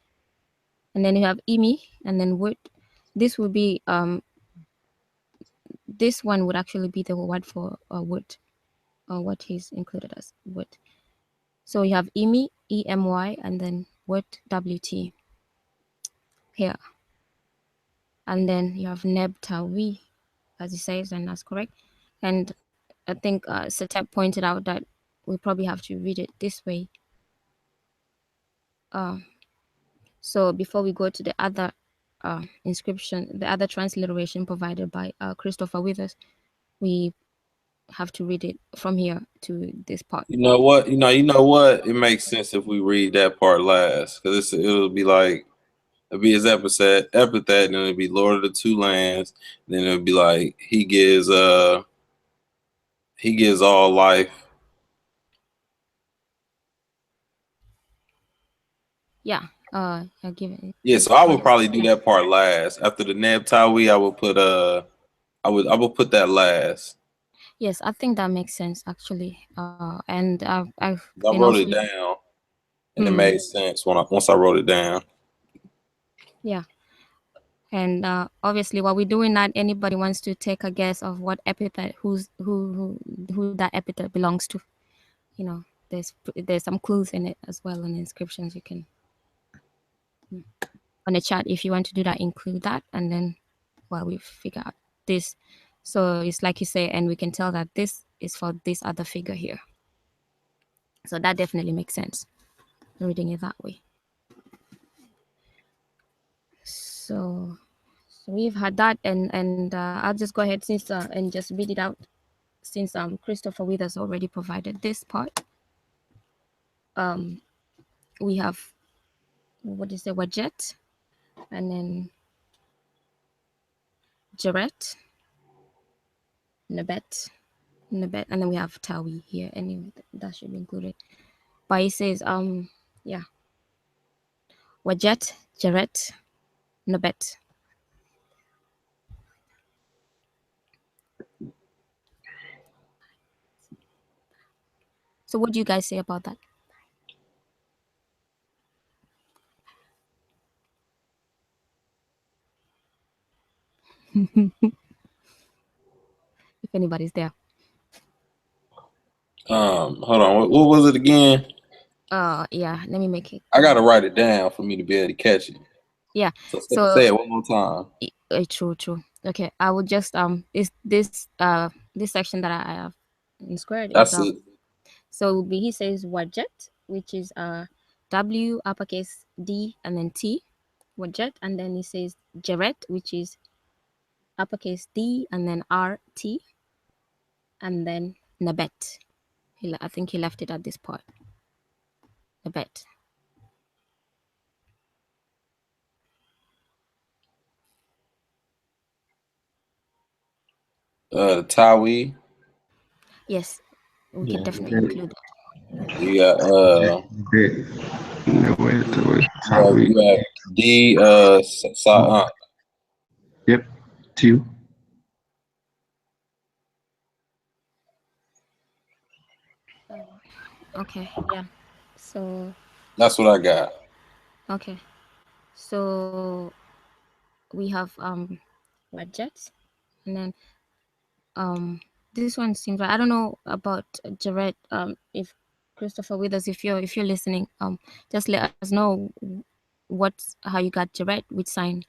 And then you have Imi, and then Wood, this would be this one would actually be the word for wood, or what he's included as wood. So you have emy, emy, and then wood, wt here, and then you have nebtawi, as he says, and that's correct. And I think Setep pointed out that we probably have to read it this way. So before we go to the other inscription, the other transliteration provided by Christopher Withers, we have to read it from here to this part. You know what? You know what? It makes sense if we read that part last, because it'll be like it'll be his epithet, and then it'll be Lord of the Two Lands. And then it'll be like he gives all life. Yeah, I'll give it. Yeah, so I would probably do that part last. After the Nebtawi, I would put I would put that last. Yes, I think that makes sense actually. And I can wrote also it down, and it made sense once I wrote it down. Yeah. And obviously, while we're doing that, anybody wants to take a guess of what epithet, who that epithet belongs to. You know, there's some clues in it as well in the inscriptions. You can on the chat if you want to do that, include that, and then while we figure out this, so it's like you say, and we can tell that this is for this other figure here. So that definitely makes sense, reading it that way. So we've had that, and I'll just go ahead since and just read it out, since Christopher Withers already provided this part. We have, what is the wajet, and then Jaret, Nebet, and then we have Tawi here. Anyway, that should be included. But he says, yeah, Wajet, Jaret, Nebet. So what do you guys say about that? If anybody's there. Hold on. What was it again? Yeah, let me make it. I gotta write it down for me to be able to catch it. Yeah. So say it one more time. True. Okay, I would just is this section that I have in squared That's is it. so it will be, he says wajet, which is W uppercase D and then T, wajet, and then he says Jaret, which is uppercase D and then R T, and then Nabet. I think he left it at this part. Nabet. Tawi. Yes, we can definitely include it. You got Tawi. you have D Sa'an. Yep. Two. Okay, yeah. So That's what I got. okay, so we have wajet, and then this one seems like, I don't know about Jared. If Christopher Withers, if you're listening, just let us know how you got Jared, which sign,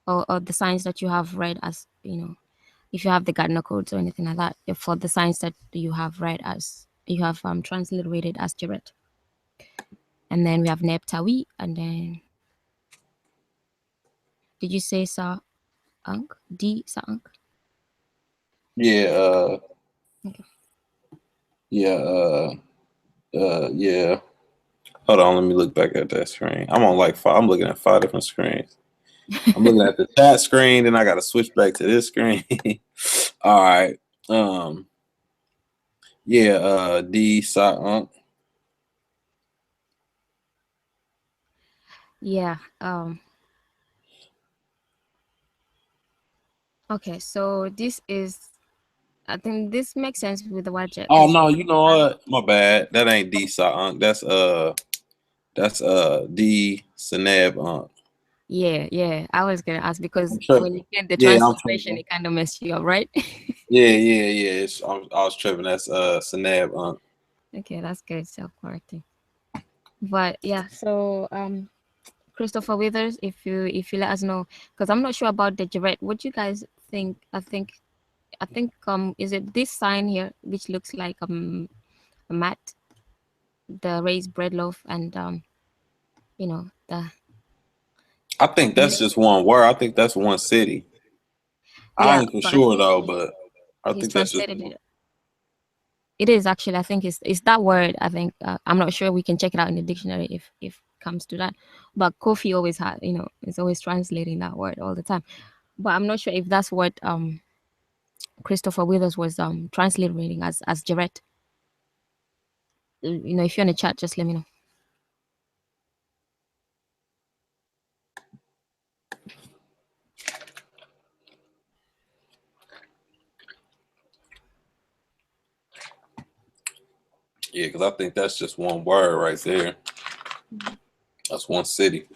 or the signs that you have read as, if you have the Gardner codes or anything like that, for the signs that you have read as, you have transliterated as Jared. And then we have Neptawi, and then did you say Sa Ankh? D Sa Ankh? Yeah. Okay. Yeah. Yeah. Hold on. Let me look back at that screen. I'm looking at 5 different screens. I'm looking at the chat screen, then I got to switch back to this screen. All right. Yeah. D Sa'an. Yeah. Okay, so this is, I think this makes sense with the wajet. Oh no, you know what? My bad. That ain't D Sa'an. That's D Seneb. Yeah. I was gonna ask because I'm tripping. when you get the Yeah, I'm transliteration, tripping. it kind of mess you up, right? Yeah. I was tripping. That's Senab. Okay, that's good. Self-correcting. But yeah, so Christopher Withers, if you let us know, because I'm not sure about the Jarrett. What do you guys think? I think is it this sign here which looks like a mat, the raised bread loaf, and the I think that's name. just one word. I think that's one city. I Yeah, ain't for but I sure think though, but I he's think that's just translated one. it. It is actually. I think it's that word. I think I'm not sure. We can check it out in the dictionary if it comes to that. But Kofi always had, is always translating that word all the time. But I'm not sure if that's what Christopher Withers was translating as Jarrett. If you're in the chat, just let me know. Yeah, because I think that's just one word right there. That's one city.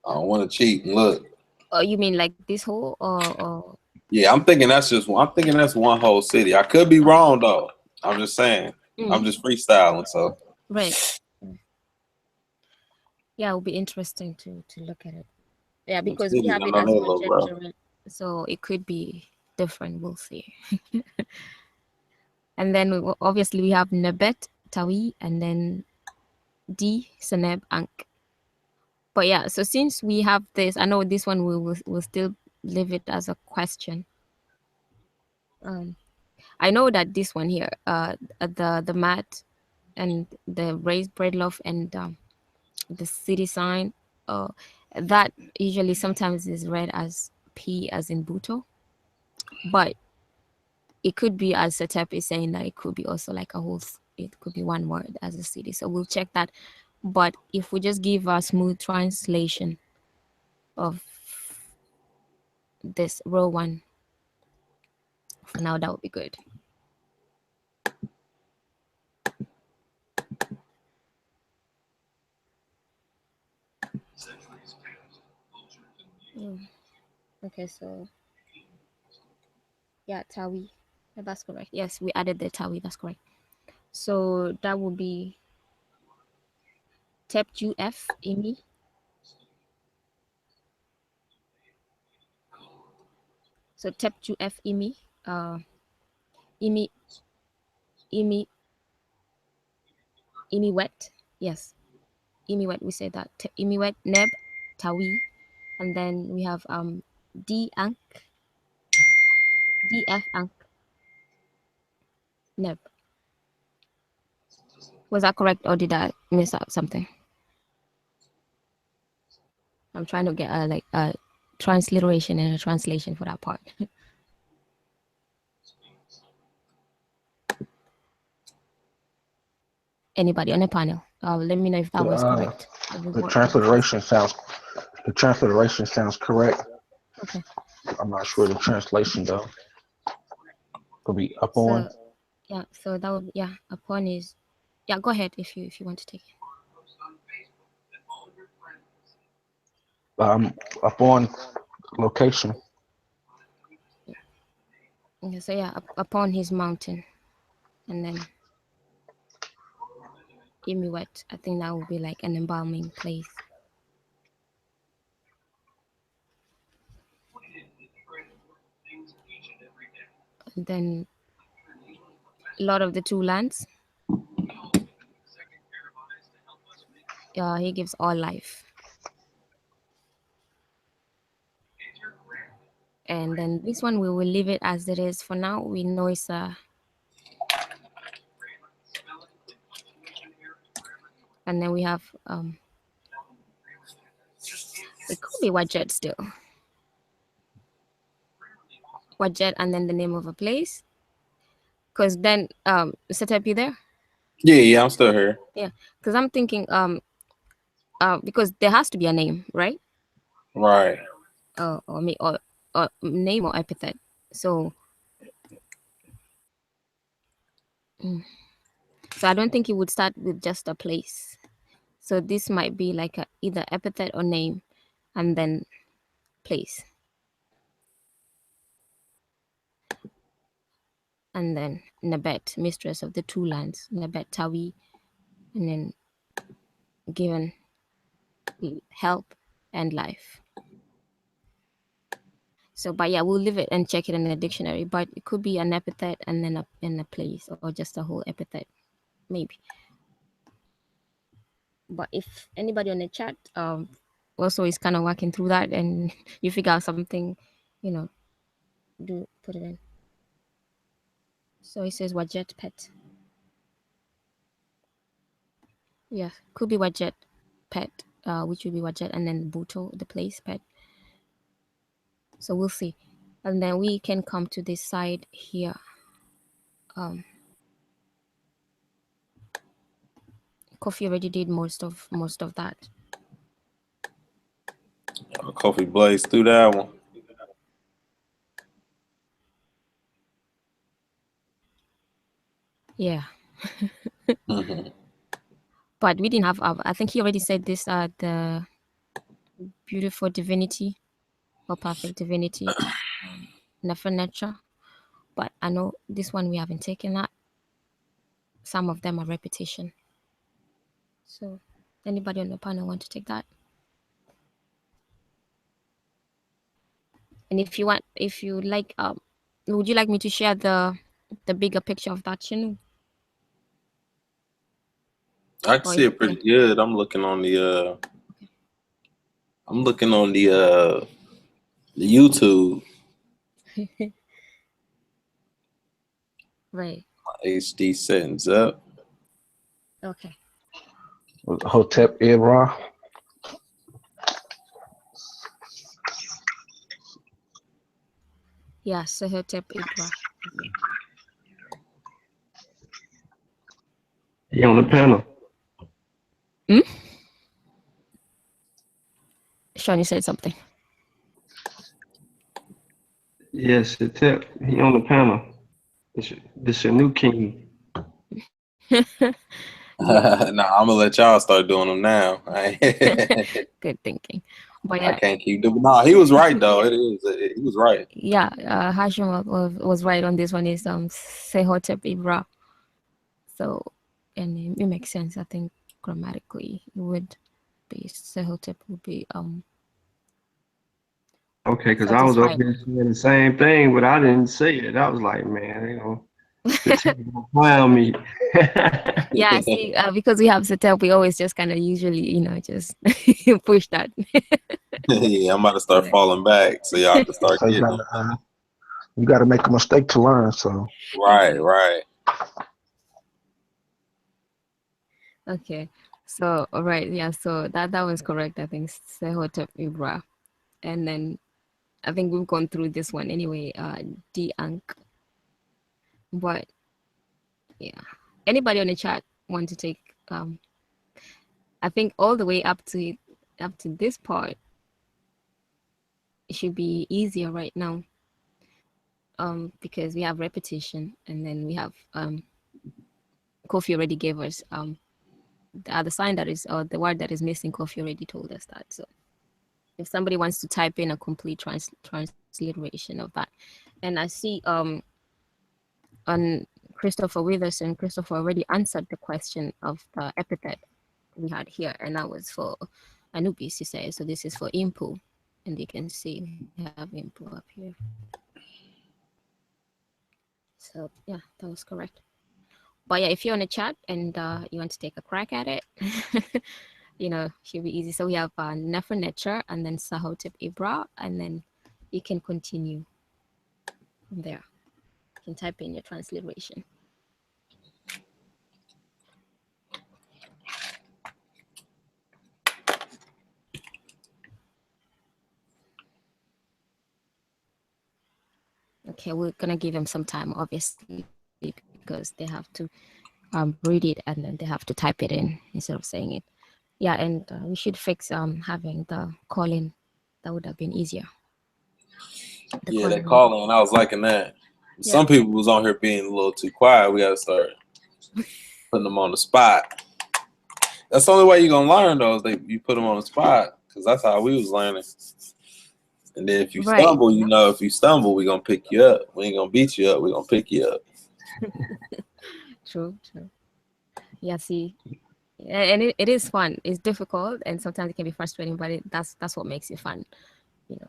I don't want to cheat and look. Oh, you mean like this whole or Yeah, I'm thinking that's just one. I'm thinking that's one whole city. I could be wrong though. I'm just saying. I'm mm, just freestyling. So right? Yeah, it will be interesting to look at it. Yeah, them because we cities, have I it know as they a little Budget rough. Jarrett, so it could be different. We'll see. And then obviously we have Nebet, Tawi, and then D, Seneb, Ankh. But yeah, so since we have this, I know this one will still leave it as a question. Um, I know that this one here, the mat and the raised bread loaf and the city sign, uh, that usually sometimes is read as P as in Buto, but it could be as Setep is saying that it could be also like a whole. It could be one word as a city. So we'll check that. But if we just give a smooth translation of this row one for now, that would be good. Mm. Okay, so yeah, Tawi. Yeah, that's correct. Yes, we added the Tawi. That's correct. So that would be Tep F Imi. So Tep F Imi. Imi Imi Imi wet. Yes, Imi wet. We say that. Imi wet Neb Tawi, and then we have D Ank DF Ank Neb. Was that correct, or did I miss out something? I'm trying to get like a transliteration and a translation for that part. Anybody on the panel? Let me know if that The was uh, correct. If it the worked with the first one. transliteration sounds correct. Okay. I'm not sure the translation though. Could be up on. So yeah, so that would upon is go ahead if you want to take it. Up on location. Okay, so upon his mountain, and then Imiwet. I think that would be like an embalming place. And then Lord of the Two Lands. He gives all life. And then this one we will leave it as it is for now. We know it's and then we have it could be Wajet still. Wajet and then the name of a place. Because then Setup, you there? Yeah, I'm still here. Yeah. Because I'm thinking because there has to be a name, right? Right. Or name or epithet. So mm, so I don't think it would start with just a place. So this might be like either epithet or name. and then place, and then Nebet, mistress of the two lands, Nebet Tawi, and then given help and life. So, but yeah, we'll leave it and check it in the dictionary. But it could be an epithet and then a place, or just a whole epithet, maybe. But if anybody on the chat also is kind of working through that, and you figure out something, do put it in. So it says Wajet pet. Yeah, could be Wajet pet, which would be Wajet, and then Buto, the place pet. So we'll see, and then we can come to this side here. Coffee already did most of that. Kofi blazed through that one. Yeah. But we didn't have. I think he already said this. The beautiful divinity or perfect divinity, never nature. But I know this one we haven't taken that. Some of them are repetition. So, anybody on the panel want to take that? And if you like, would you like me to share the bigger picture of that channel? I can see it pretty good. I'm looking on the YouTube. Right. HD settings up. Okay. Hotep Ibra. Yeah, Sehotep Ibra. He on the panel. Shawnee said something. Yes, Hotep. He on the panel. This your new king. Yeah. Nah, I'm gonna let y'all start doing them now. Good thinking. But I yeah, can't keep doing. Nah, he was right though. He was right. yeah, Hashim was right on this one. Is Sehotep Ibra. So, and it makes sense. I think grammatically it would be Sehotep would be Okay, because I was over satisfied. here saying the same thing, but I didn't say it. I was like, man, the team gonna clown me. Yeah, see, because we have Sehotep, we always just kind of usually, just push that. Yeah, I'm about to start falling back, so y'all can start So getting them. you gotta make a mistake to learn. So Right. Okay. So, all right, yeah. So that was correct. I think Sehotep Ibra, and then I think we've gone through this one anyway. Diank, but yeah. Anybody on the chat want to take? I think all the way up to this part, it should be easier right now. Because we have repetition, and then we have Kofi already gave us the other sign that is, or the word that is missing. Kofi already told us that. So if somebody wants to type in a complete transliteration of that, and I see on Christopher Witherson, Christopher already answered the question of the epithet we had here, and that was for Anubis, he says. So this is for Impu, and you can see we have Impu up here. So yeah, that was correct. But yeah, if you're on a chat and you want to take a crack at it, should be easy. So we have Nefernecher and then Sahotep Ibra, and then you can continue from there. You can type in your transliteration. Okay, we're gonna give them some time, obviously, because they have to read it and then they have to type it in instead of saying it. Yeah, and we should fix having the call-in. That would have been easier. Yeah, that calling, I was liking that. Yeah. Some people was on here being a little too quiet. We gotta start putting them on the spot. That's the only way you're gonna learn, though, is you put them on the spot. because that's how we was learning. And then if you Right. stumble, you know, if you stumble, we're gonna pick you up. We ain't gonna beat you up. We're gonna pick you up. True. Yeah. See, and it is fun. It's difficult, and sometimes it can be frustrating, but that's what makes it fun. You know.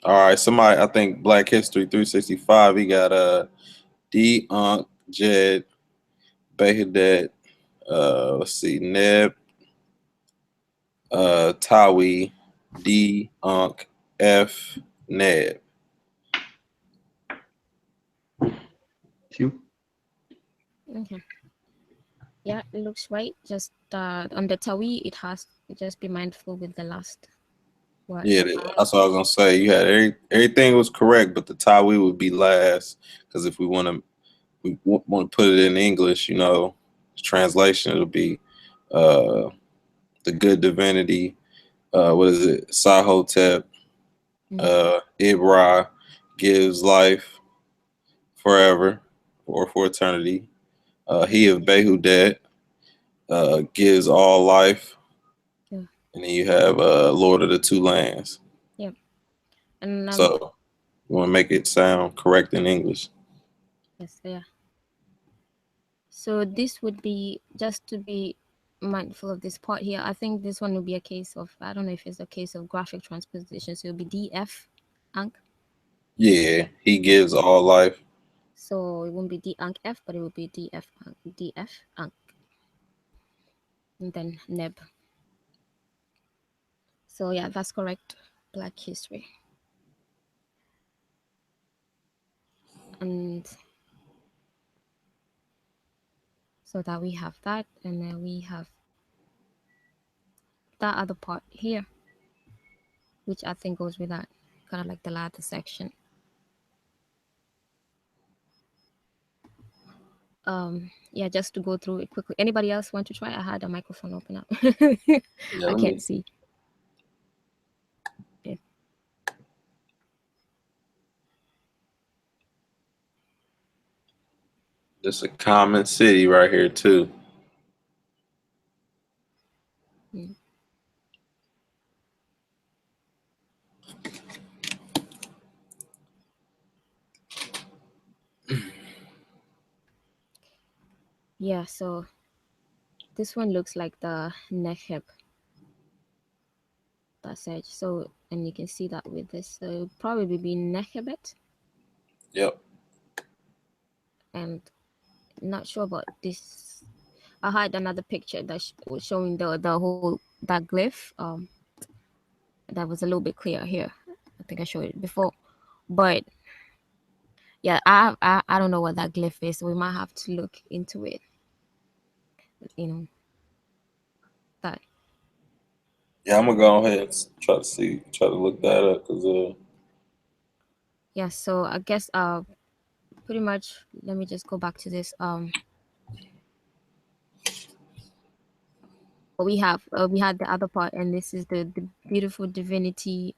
All right, somebody, I think Black History 365. He got D Unc, Jed, Behadet, let's see, Neb, Tawi, D Unc, F, Neb. Q. Okay. Yeah, it looks right. Just on the Tawi, it has just be mindful with the last word. Yeah, that's what I was gonna say. You had everything was correct, but the Tawi would be last because if we want to put it in English, you know, translation it'll be the good divinity. What is it? Sahotep, Ibra gives life forever or for eternity. He of Behudet gives all life. Yeah. And then you have Lord of the Two Lands. Yep. And So you want to make it sound correct in English. yes, yeah. So this would be just to be mindful of this part here. I think this one will be a case of, I don't know if it's a case of graphic transposition. So it'll be DF Ankh. Yeah, he gives all life. So it won't be D Ankh F, but it will be DF Ankh. DF Ankh. And then Neb. So yeah, that's correct. Black history. And so that we have that, and then we have that other part here, which I think goes with that, kind of like the latter section. Yeah, just to go through it quickly. Anybody else want to try? I had a microphone open up. Yeah, I can't see. Yeah. This a common city right here too. Mm. Yeah, so this one looks like the Necheb passage. So, and you can see that with this. So it'll probably be Nechebet. Yep. And not sure about this. I had another picture that was showing the whole that glyph. That was a little bit clearer here. I think I showed it before, but yeah, I don't know what that glyph is, so we might have to look into it. You know that. Yeah, I'm gonna go ahead and try to look that up because Yeah, so I guess pretty much. Let me just go back to this. But we had the other part, and this is the beautiful divinity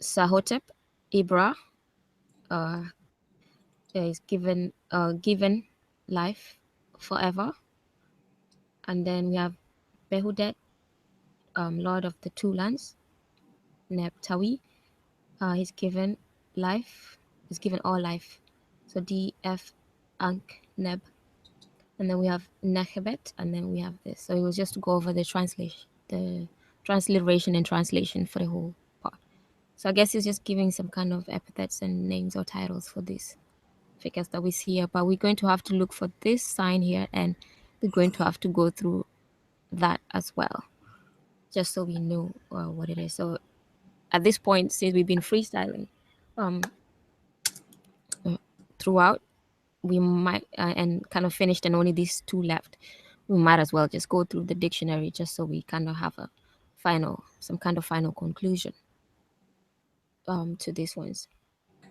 Sahotep Ibra is given life forever. And then we have Behudet, Lord of the Two Lands, Neptawi. He's given life. He's given all life. So DF Ankh Neb. And then we have Nechebet, and then we have this. So it was just to go over the transliteration and translation for the whole part. So I guess it's just giving some kind of epithets and names or titles for these figures that we see here. But we're going to have to look for this sign here, and we're going to have to go through that as well, just so we know what it is. So at this point, since we've been freestyling throughout, we might and kind of finished, and only these two left, we might as well just go through the dictionary just so we kind of have some kind of final conclusion to these ones.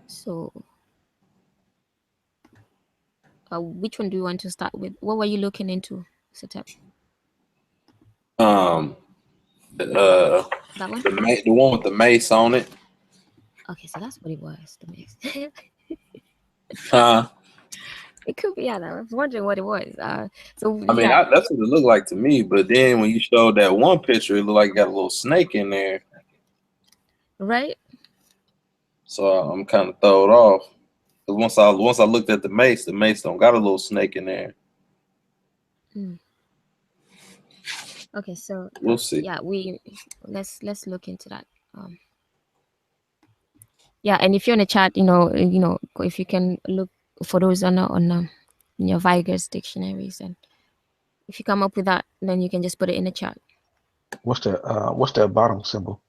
So which one do you want to start with? What were you looking into, Satep? the That one? the one with the mace on it. Okay, so that's what it was, the mace. Huh? It could be. Yeah, I was wondering what it was. So I mean, yeah, that's what it looked like to me. But then when you showed that one picture, it looked like it got a little snake in there. right. So I'm kind of thrown off. But once I looked at the mace don't got a little snake in there. Mm. Okay, so We'll see. yeah, let's look into that. Um, yeah, and if you're in the chat, if you can look for those in your Viger's dictionaries, and if you come up with that, then you can just put it in the chat. What's the bottom symbol?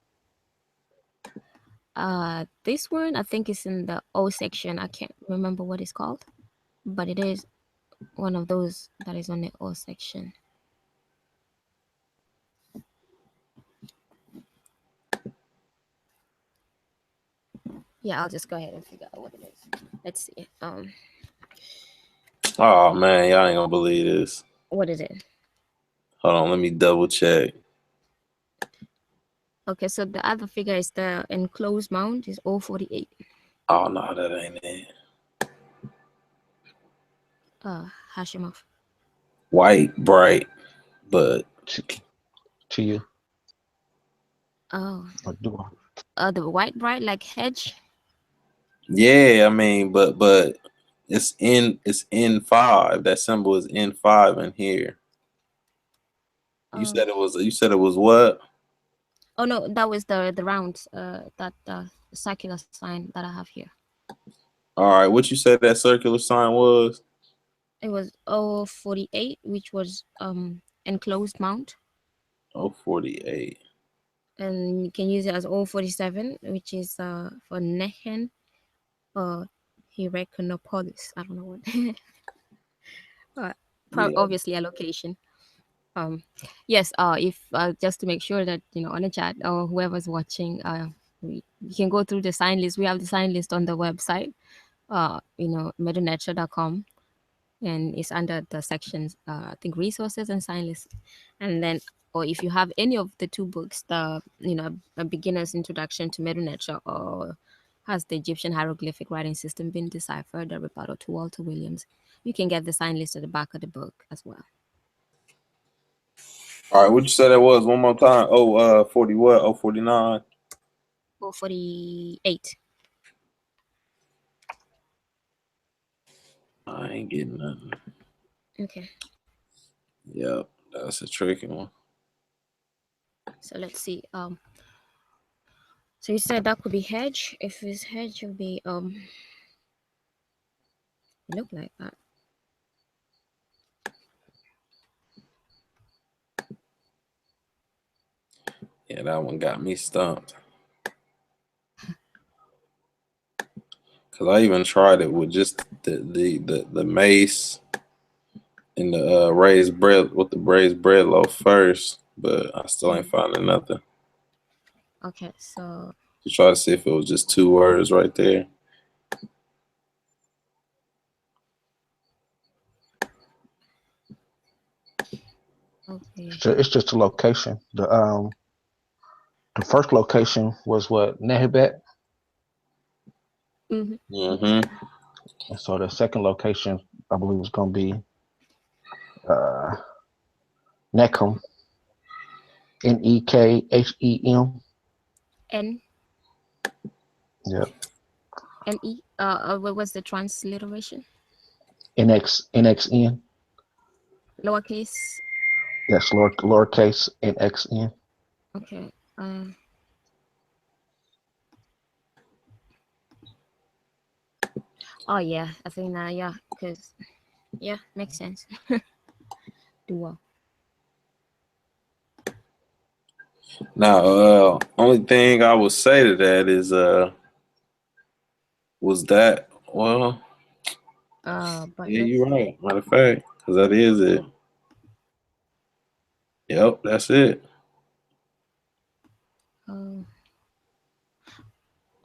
This one I think is in the O section. I can't remember what it's called, but it is one of those that is on the O section. Yeah, I'll just go ahead and figure out what it is. Let's see. Oh man, y'all ain't gonna believe this. What is it? Hold on, let me double check. Okay, so the other figure is the enclosed mount is 048. Oh no, that ain't it. Hashimoff. White, bright, but To you? Oh, Or do I? the white bright like hedge. yeah, I mean, but it's in 5. That symbol is in 5 in here. You said it was what? Oh no, that was the round that circular sign that I have here. All right, what you said that circular sign was? It was 048, which was enclosed mount. 048. And you can use it as 047, which is for Nehen or Hyrcanopolis. I don't know what. Yeah. Obviously a location. Yes, if just to make sure that on the chat or whoever's watching, you can go through the sign list. We have the sign list on the website, medunature.com, and it's under the sections, I think resources and sign list. And then, or if you have any of the two books, the a beginner's introduction to Medunature, or has the Egyptian hieroglyphic writing system been deciphered, the rebuttal to Walter Williams, you can get the sign list at the back of the book as well. All right, what you said that was one more time? 40 what? 049. 048. I ain't getting nothing. Okay, Yep, that's a tricky one. so let's see. So you said that could be hedge. If it's hedge, it would be it look like that. Yeah, that one got me stumped. Cause I even tried it with just the mace and the raised bread with the raised bread loaf first, but I still ain't finding nothing. Okay, so To try to see if it was just 2 words right there. okay. It's just a location. The first location was what, Nehebet, Mm-hmm. and so the second location I believe was going to be uh, Nechem, Nekhem. N Yep, N E. What was the transliteration? NXN. Lowercase. Yes, lowercase NXN. Okay. Oh yeah, I think that yeah, because yeah, makes sense. Duo. Now, only thing I would say to that is was that well, But yeah, let's you're see. right. Matter of fact, because that is it. Yep, that's it.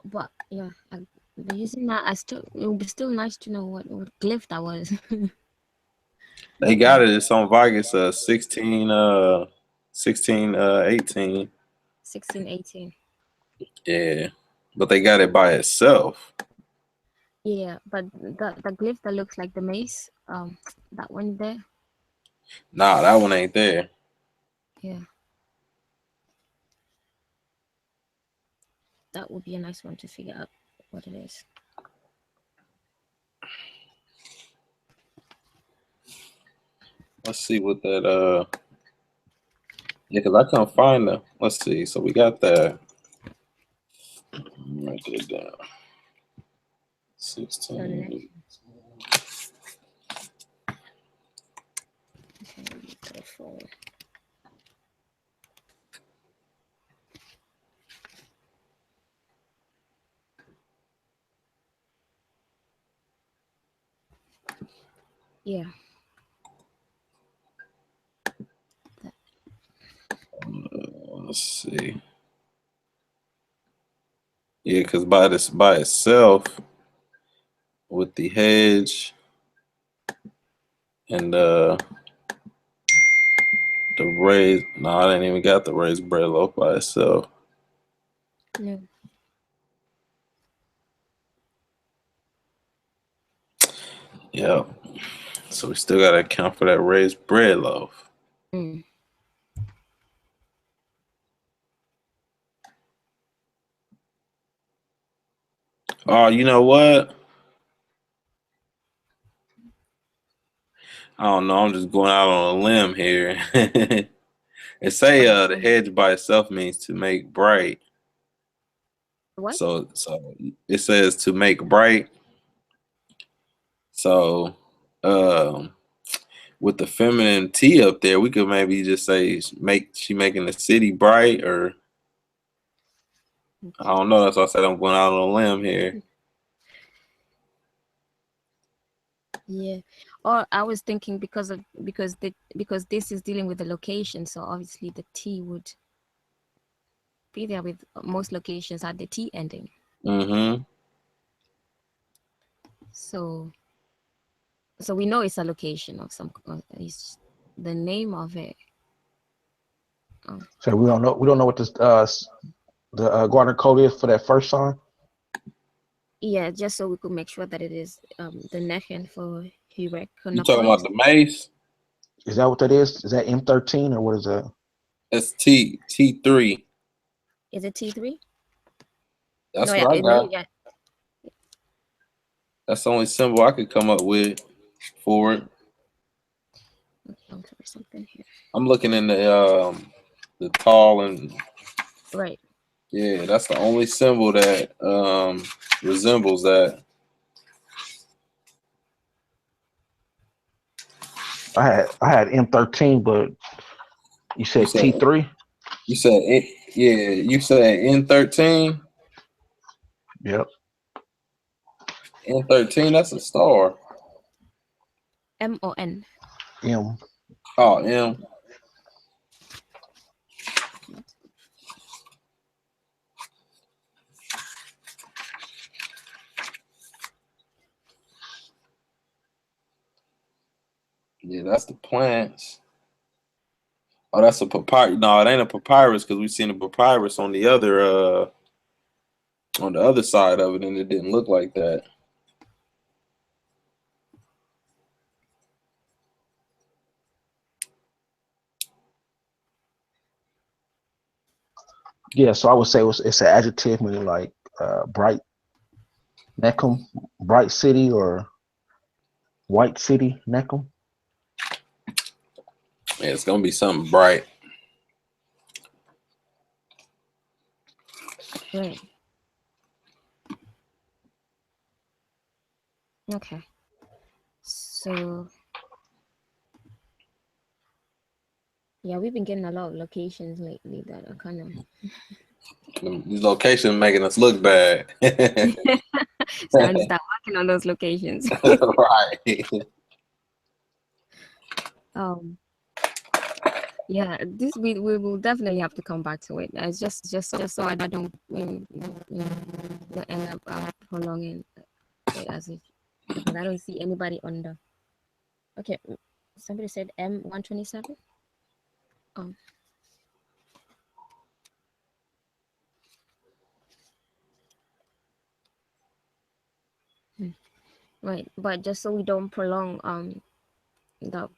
But yeah, using that, it would be still nice to know what glyph that was. They got it. It's on Vegas 16 18. 1618. Yeah. But they got it by itself. Yeah, but the glyph that looks like the mace, that one there. Nah, that one ain't there. Yeah, that would be a nice one to figure out what it is. Let's see what that yeah, because I can't find them. Let's see. So we got that. Write that down. So the 16. next, okay, for yeah, that, Let's see. Yeah, because by itself with the hedge and the raised. No, I didn't even got the raised bread loaf by itself. no. Yeah. So we still gotta account for that raised bread loaf. Mm. Oh, you know what? I don't know. I'm just going out on a limb here. It say the hedge by itself means to make bright. What? So it says to make bright. So um with the feminine T up there, we could maybe just say she making the city bright, or I don't know. That's why I said I'm going out on a limb here. Yeah. Or I was thinking because this is dealing with the location, so obviously the T would be there with most locations at the T ending. Mm-hmm. So we know it's a location of some. It's the name of it. So we don't know. We don't know what this the Gardner code is for that first sign. Yeah, just so we could make sure that it is the Nechen for You talking about Hyrekanekois. the mace? Is that what that is? Is that M13 or what is that? It's T3. Is it T3? That's No, what yeah, I no, got. yeah. That's the only symbol I could come up with for it. Okay, I'm for something here. I'm looking in the tall and Right. yeah, that's the only symbol that resembles that. I had M13, but you You said said T3. you said it, yeah. You said N13. Yep. N13. That's a star. MON. M. Oh, M. Yeah, that's the plants. Oh, that's a papyrus. No, it ain't a papyrus because we seen a papyrus on the other side of it, and it didn't look like that. Yeah. So I would say it's an adjective meaning like bright, Necum, bright city or white city, Necum. Yeah, it's gonna be something bright. Right. Okay. So yeah, we've been getting a lot of locations lately that are kind of These locations making us look bad. starting to start working on those locations. Right. um yeah, this we will definitely have to come back to it. It's just so I don't end up prolonging it as if, because I don't see anybody on the. Okay, somebody said M127. Um, Right, but just so we don't prolong the,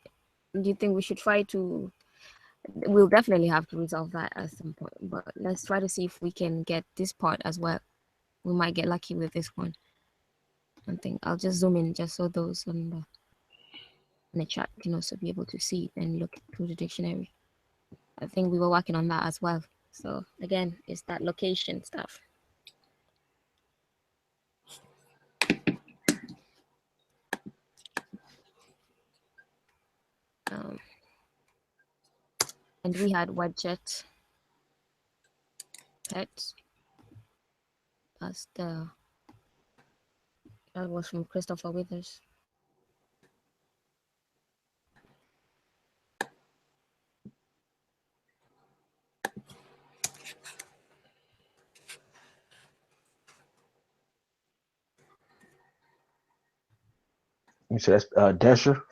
do you think we should try to, we'll definitely have to resolve that at some point, but let's try to see if we can get this part as well. We might get lucky with this one. I think I'll just zoom in just so those on the chat can also be able to see and look through the dictionary. I think we were working on that as well. So again, it's that location stuff. And we had Wedget Pet. That was from Christopher Withers. You said that's Desher.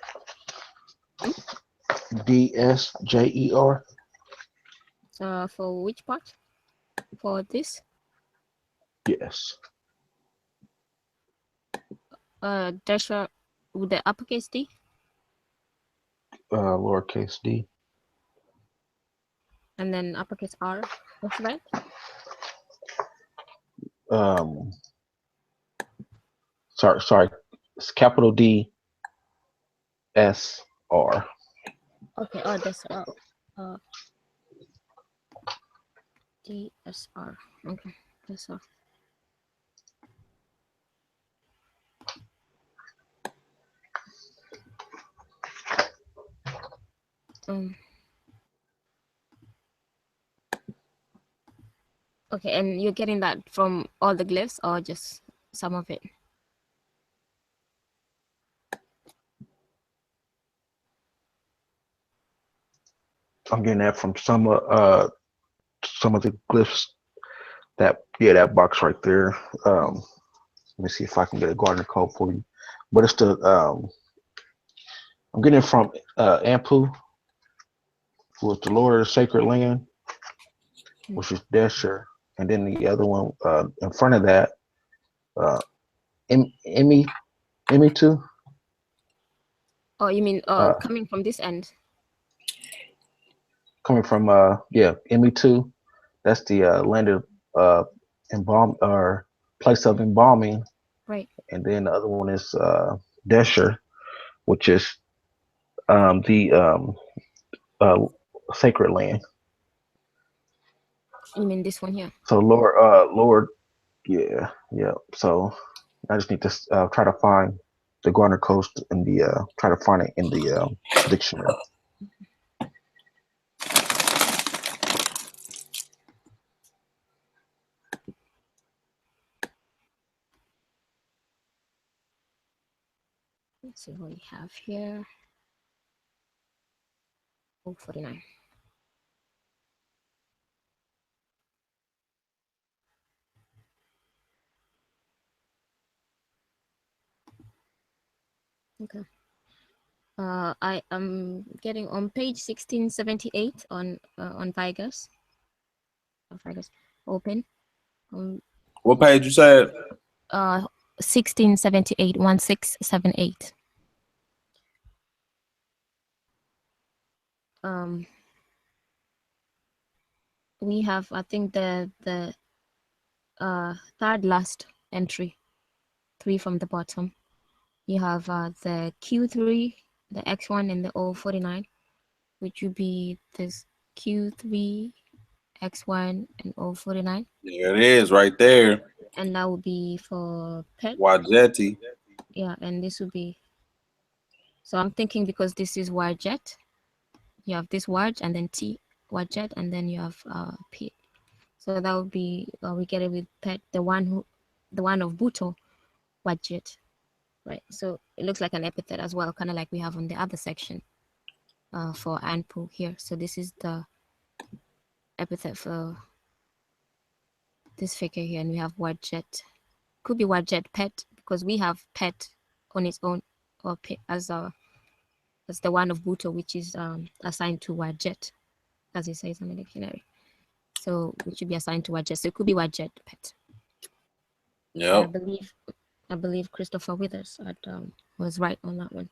DSJER. For which part? For this? Yes. Desher with the uppercase D? Lowercase d. And then uppercase R. What's that? Sorry. It's capital D S R. Okay, Desher. DSR. Okay, Desher. Okay, and you're getting that from all the glyphs or just some of it? I'm getting that from some of the glyphs. That box right there. Let me see if I can get a Gardner code for you. But it's the I'm getting it from Ampu, who is the Lord of the Sacred Land, which is Desher, and then the other one in front of that, Emmy two. Oh, you mean coming from this end? Coming from Emmy two. That's the land of embalm or place of embalming. Right. And then the other one is Desher, which is the sacred land. You mean this one here? So Lord, yeah. So I just need to try to find the Garner Coast in the try to find it in the dictionary. Let's see what we have here. 49. Okay. I am getting on page 1678 on Vigus. Vigus open. What page you said? 1678, 1678. We have, I think, the third last entry, 3 from the bottom. You have the Q3, the X1, and the O49, which would be this Q3, X1, and O49. There it is, right there. And that would be for pet. Wajeti. Yeah, and this would be. So I'm thinking because this is Warjet, you have this Warj and then T Warjet, and then you have P. So that would be we get it with pet, the one of Buto, Warjet, right? So it looks like an epithet as well, kind of like we have on the other section for Anpu here. So this is the epithet for this figure here, and we have Warjet. Could be Warjet pet because we have pet on its own, or pet as the one of Buto, which is assigned to Warjet, as it says in the dictionary. So it should be assigned to Warjet. So it could be Warjet pet. Yeah. I believe I believe Christopher Withers was right on that one.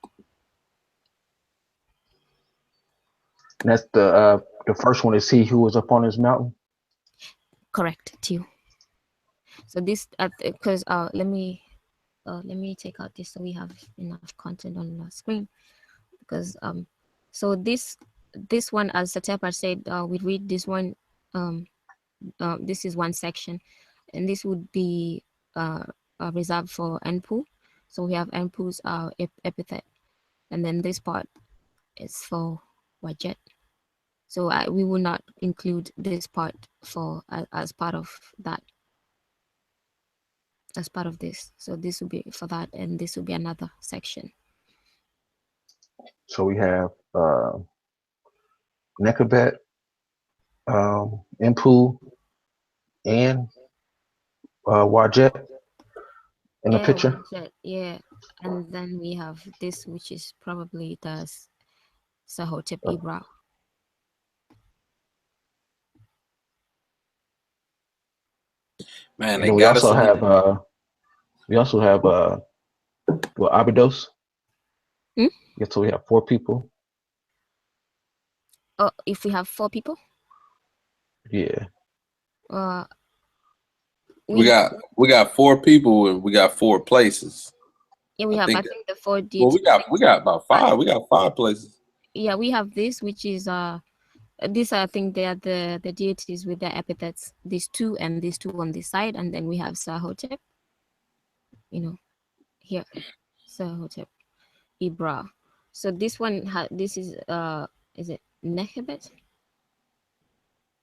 And that's the first one is he who was up on his mountain. Correct, too. So this, because let me take out this so we have enough content on the screen. Because so this one, as Satepa said, we read this one. This is one section, and this would be reserved for Anpu. So we have Anpu's epithet, and then this part is for Wajet. So we will not include this part for as part of that, as part of this. So this will be for that, and this will be another section. So we have Nekabet, Impu, and Wajet in the Yeah, picture. Wajet, yeah. And then we have this, which is probably the Sahotep Ibra. Man, And they then got us a little. we also have Abydos. Hmm? Yeah, so we have 4 people. Oh, if we have 4 people, Yeah. We got 4 people and we got 4 places. yeah, we I have. think I think the 4 did. Well, we got about 5. We got 5 places. Yeah, we have this, which is these I think they are the deities with their epithets. These 2 and these 2 on this side, and then we have Sahotep. Here, Sahotep Ibra. So this one this is it Nehebet?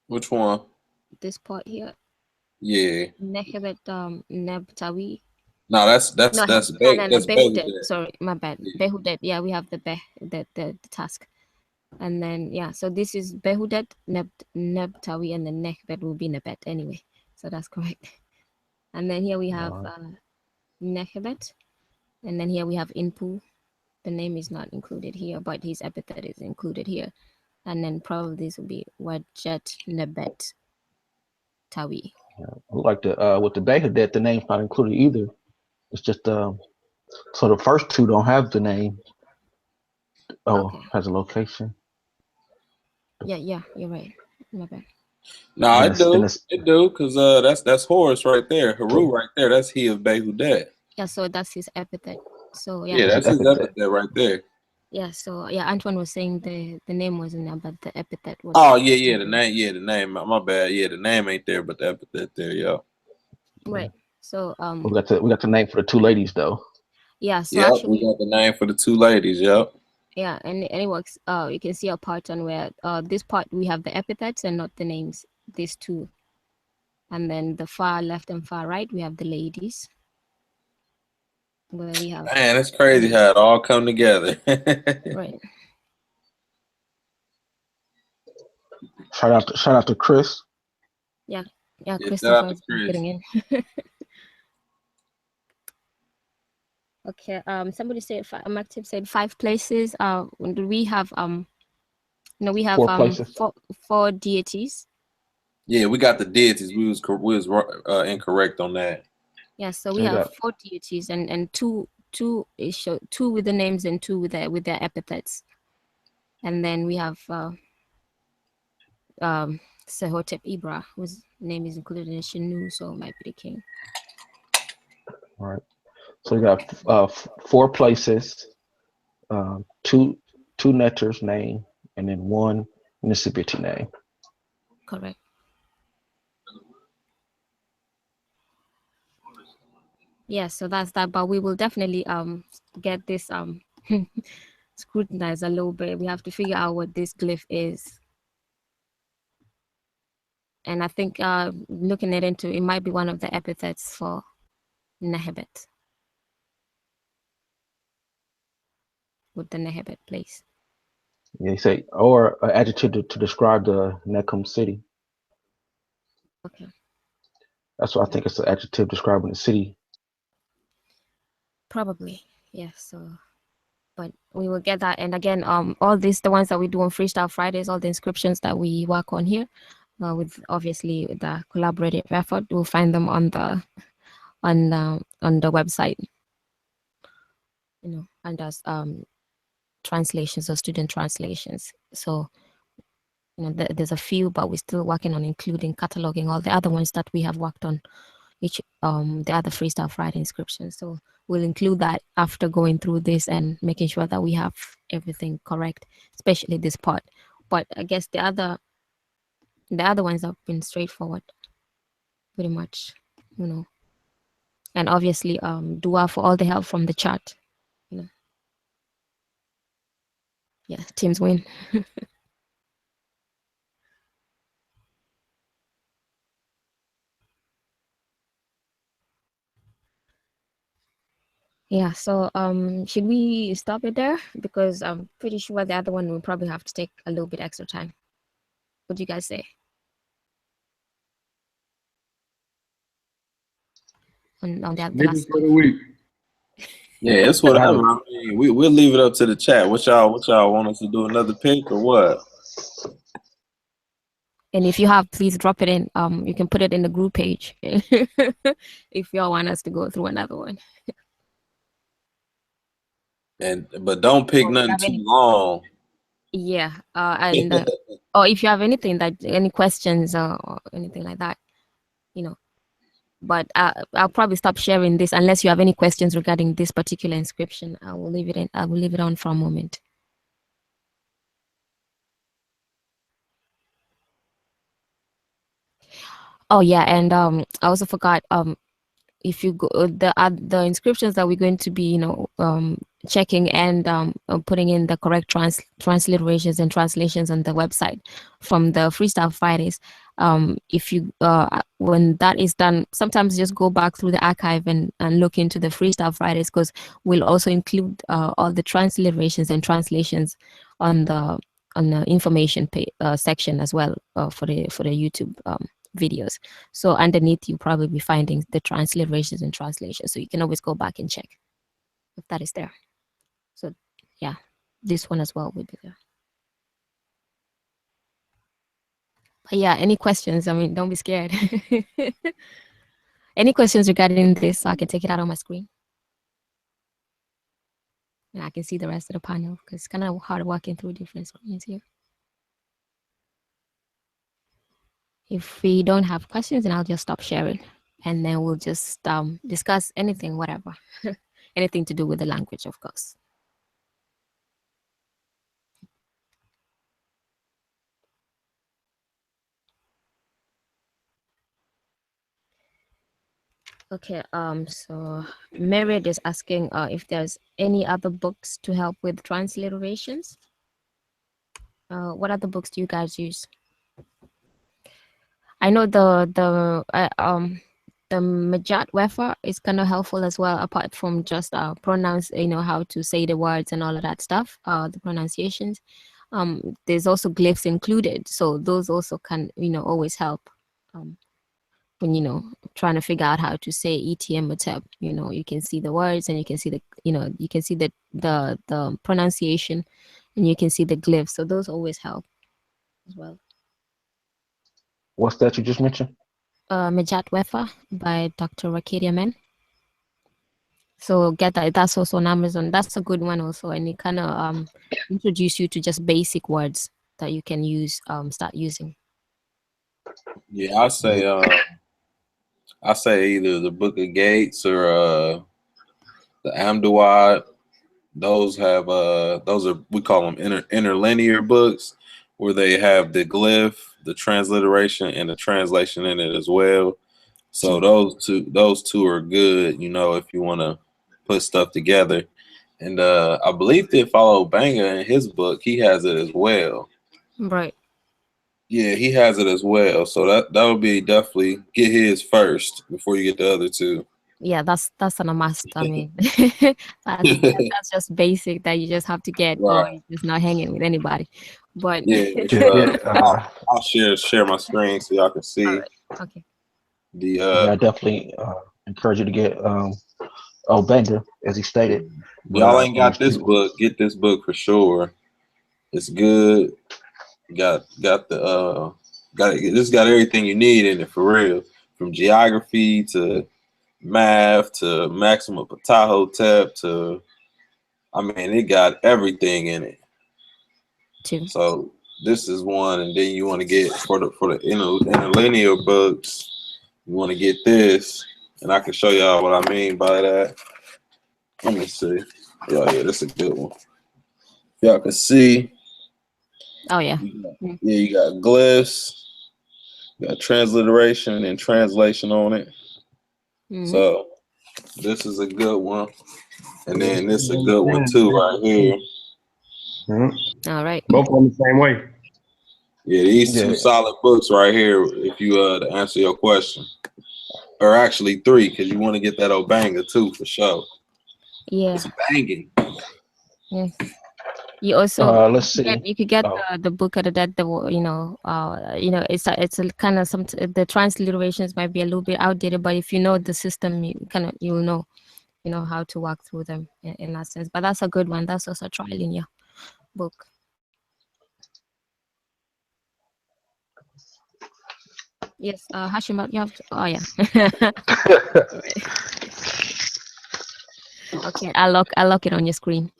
Which one? This part here. Yeah. Nehebet Nebtawi. No, that's No, that's Behudet. Behudet. Sorry, my bad. Yeah. Behudet. Yeah, we have the task. And then yeah, so this is Behudet, Nebtawi, and then Nehbet will be Nebet anyway. So that's correct. And then here we have Nehbet, and then here we have Inpu. The name is not included here, but his epithet is included here. And then probably this will be Wajet Nebet Tawi. Like with the Behadet, the name's not included either. It's just so the first 2 don't have the name. Oh, Okay. has a location. Yeah, you're right. My bad. No, Then it do, cause that's Horus right there, Haru right there. That's he of Behudet. Yeah, so that's his epithet. So yeah. Yeah, that's his epithet right there. Yeah, so yeah, Antoine was saying the name wasn't there, but the epithet was. Oh yeah, the name. My bad. Yeah, the name ain't there, but the epithet there, yo. Right. So we got the name for the 2 ladies though. yeah, so Yep, actually we got the name for the 2 ladies, yep. yeah, and it works. You can see a part on where this part we have the epithets and not the names. These 2, and then the far left and far right we have the ladies. Where we have. Man, it's crazy how it all come together. Right. Shout out to Chris. Yeah, Yeah, Christopher is getting in. Okay. Somebody said Active said 5 places. Do we have no, we have 4 places. 4 deities. Yeah, we got the deities. We was incorrect on that. Yeah, so we have 4 deities and two is 2 with the names and 2 with their epithets. And then we have Sehotep Ibra, whose name is included in Shinu, so it might be the king. All right. So we got 4 places, 2 Netters name, and then 1 Nisibiti name. Correct. Yeah, so that's that. But we will definitely get this scrutinized a little bit. We have to figure out what this glyph is. And I think looking into it might be one of the epithets for Nehebet. With the Nehebet place. Yeah, you say or an adjective to describe the Nekum city. Okay. That's what I think it's an adjective describing the city. Probably, yeah. So, but we will get that. And again, all these, the ones that we do on Freestyle Fridays, all the inscriptions that we work on here, with obviously the collaborative effort, we'll find them on on the website, and as translations or student translations. So there's a few, but we're still working on including cataloging all the other ones that we have worked on, each the other Freestyle Friday inscriptions. So we'll include that after going through this and making sure that we have everything correct, especially this part. But I guess the other ones have been straightforward, pretty much, And obviously, Dua for all the help from the chat. Yeah, teams win. Yeah, so should we stop it there? Because I'm pretty sure the other one will probably have to take a little bit extra time. What do you guys say? On the Niggas last for one. the week. Yeah, it's I have whatever. I mean, we'll leave it up to the chat. What y'all want us to do? Another pick or what? And if you have, please drop it in. You can put it in the group page if y'all want us to go through another one. But don't pick Or if you nothing have too any, long. yeah, or if you have anything any questions or anything like that, But I'll probably stop sharing this unless you have any questions regarding this particular inscription. I will leave it in. I will leave it on for a moment. Oh yeah, and I also forgot if you go the inscriptions that we're going to be checking and putting in the correct transliterations and translations on the website from the Freestyle Fridays. If you when that is done, sometimes just go back through the archive and look into the Freestyle Fridays, because we'll also include all the transliterations and translations on the information section as well for the YouTube videos. So underneath, you'll probably be finding the transliterations and translations. So you can always go back and check if that is there. So yeah, this one as well will be there. But yeah, any questions? I mean, don't be scared. Any questions regarding this? So I can take it out on my screen. And I can see the rest of the panel, because it's kind of hard working through different screens here. If we don't have questions, then I'll just stop sharing. And then we'll just discuss anything, whatever. Anything to do with the language, of course. Okay, so Mered is asking if there's any other books to help with transliterations. What other books do you guys use? I know the Majat Wefa is kind of helpful as well, apart from just pronounce, how to say the words and all of that stuff, the pronunciations. There's also glyphs included, so those also can, always help. When trying to figure out how to say ETM or TEP, you can see the words and you can see the pronunciation, and you can see the glyphs. So those always help as well. What's that you just mentioned? Majat Wefa by Dr. Rakedia Men. So get that. That's also on Amazon. That's a good one also, and it kind of introduce you to just basic words that you can use. Start using. Yeah, I say either the Book of Gates or the Amduad. Those are, we call them interlinear books, where they have the glyph, the transliteration, and the translation in it as well. So those two are good, if you want to put stuff together. And I believe they follow Banga in his book. He has it as well. Right. Yeah, he has it as well. So that'll be definitely get his first before you get the other two. Yeah, that's a must. I mean, that's just basic that you just have to get, or Right. you're just not hanging with anybody. But Yeah. Just get I'll share my screen so y'all can see. all right. Okay. The I definitely encourage you to get Obenda, as he stated. y'all But ain't got this book, get this book for sure. It's good. Got the got everything you need in it for real, from geography to math to Maximum Ptahotep to, I mean, it got everything in it. Too. So this is one, and then you want to get for the interlinear books, you want to get this, and I can show y'all what I mean by that. Let me see. Yeah, this is a good one. Y'all can see. Oh yeah. You got glyphs, you got transliteration and translation on it. So this is a good one, and then this is a good one too right here. All right. Both on the same way. Yeah, these two solid books right here. If you to answer your question, or actually three, because you want to get that Obanga too for sure. Yeah. It's banging. Yes. You also let's see. you could get the book at that it's a kind of the transliterations might be a little bit outdated, but if you know the system, you'll know how to walk through them in that sense. But that's a good one. That's also a trilinear book. Yes, Hashim, you have to, oh yeah. Okay, I'll lock it on your screen.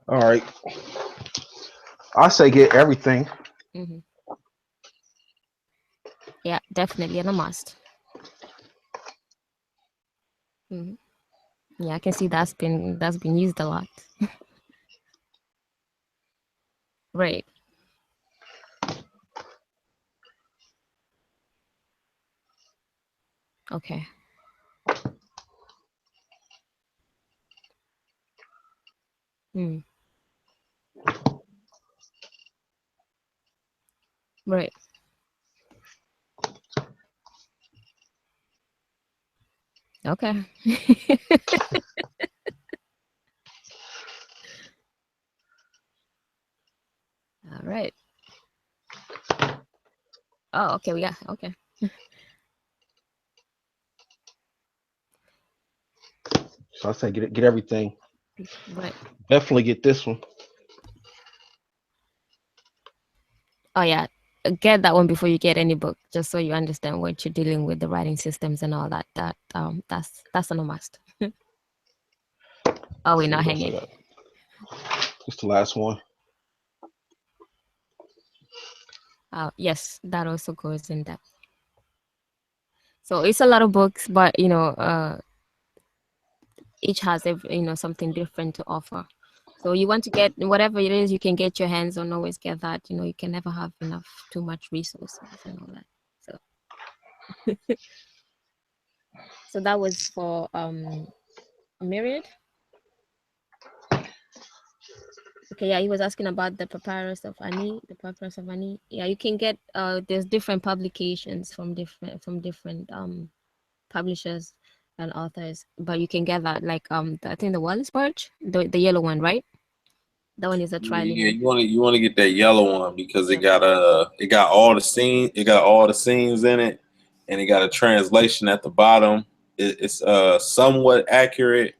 All right. I say get everything. Yeah, definitely, and a must. Yeah, I can see that's been used a lot. Right. Okay. Right. Okay. All right. Oh, okay. Okay. So I say get everything. Right. Definitely get this one. Oh yeah, get that one before you get any book, just so you understand what you're dealing with, the writing systems and all that. That's a must. Oh, we're not hanging. It's the last one. Yes, that also goes in depth. So it's a lot of books, but each has something different to offer. So you want to get whatever it is you can get your hands on. Always get that. You can never have too much resources and all that. So, so that was for Myriad. Okay, yeah, he was asking about the Papyrus of Ani, the Papyrus of Ani. Yeah, you can get there's different publications from different publishers and authors, but you can get that like I think the Wallace Birch, the yellow one, right? That one is a Yeah, trilinear. you want to get that yellow one because it got all the scenes in it, and it got a translation at the bottom. It's somewhat accurate.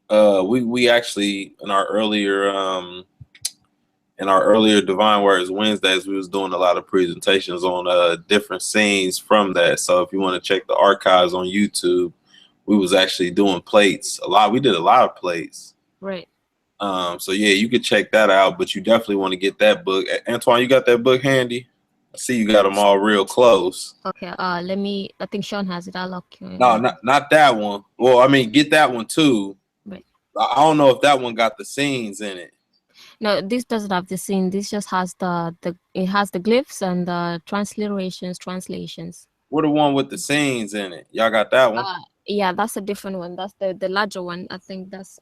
We actually in our earlier Divine Words Wednesdays, we was doing a lot of presentations on different scenes from that. So if you want to check the archives on YouTube, we was actually doing plates a lot. We did a lot of plates. Right. So yeah, you could check that out, but you definitely want to get that book. Antoine, you got that book handy? I see you got them all real close. Okay. Let me. I think Sean has it. I'll lock you. No, not that one. Well, I mean, get that one too. Right. I don't know if that one got the scenes in it. No, this doesn't have the scene. This just has it has the glyphs and the translations. What the one with the scenes in it? Y'all got that one? Yeah, that's a different one. That's the larger one. I think that's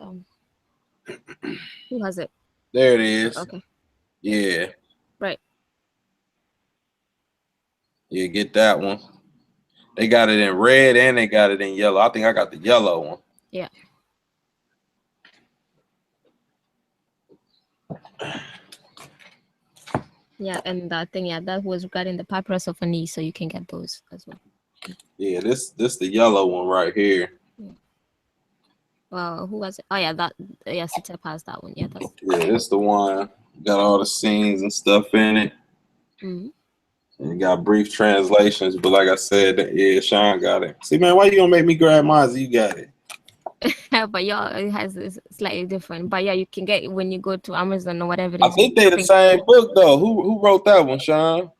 who has it? There it is. Okay. Yeah. Right. Yeah, get that one. They got it in red and they got it in yellow. I think I got the yellow one. Yeah. Yeah, and that thing, that was regarding the Papyrus of Ani, so you can get those as well. Yeah, this the yellow one right here. Well, who was it? Oh yeah, Sitep has that one. Yeah, that's the one. Got all the scenes and stuff in it. And you got brief translations, but like I said, yeah, Sean got it. See, man, why you gonna make me grab mine? You got it. But y'all, it has this slightly different. But yeah, you can get it when you go to Amazon or whatever it I is. think they the same book though. Who wrote that one, Sean?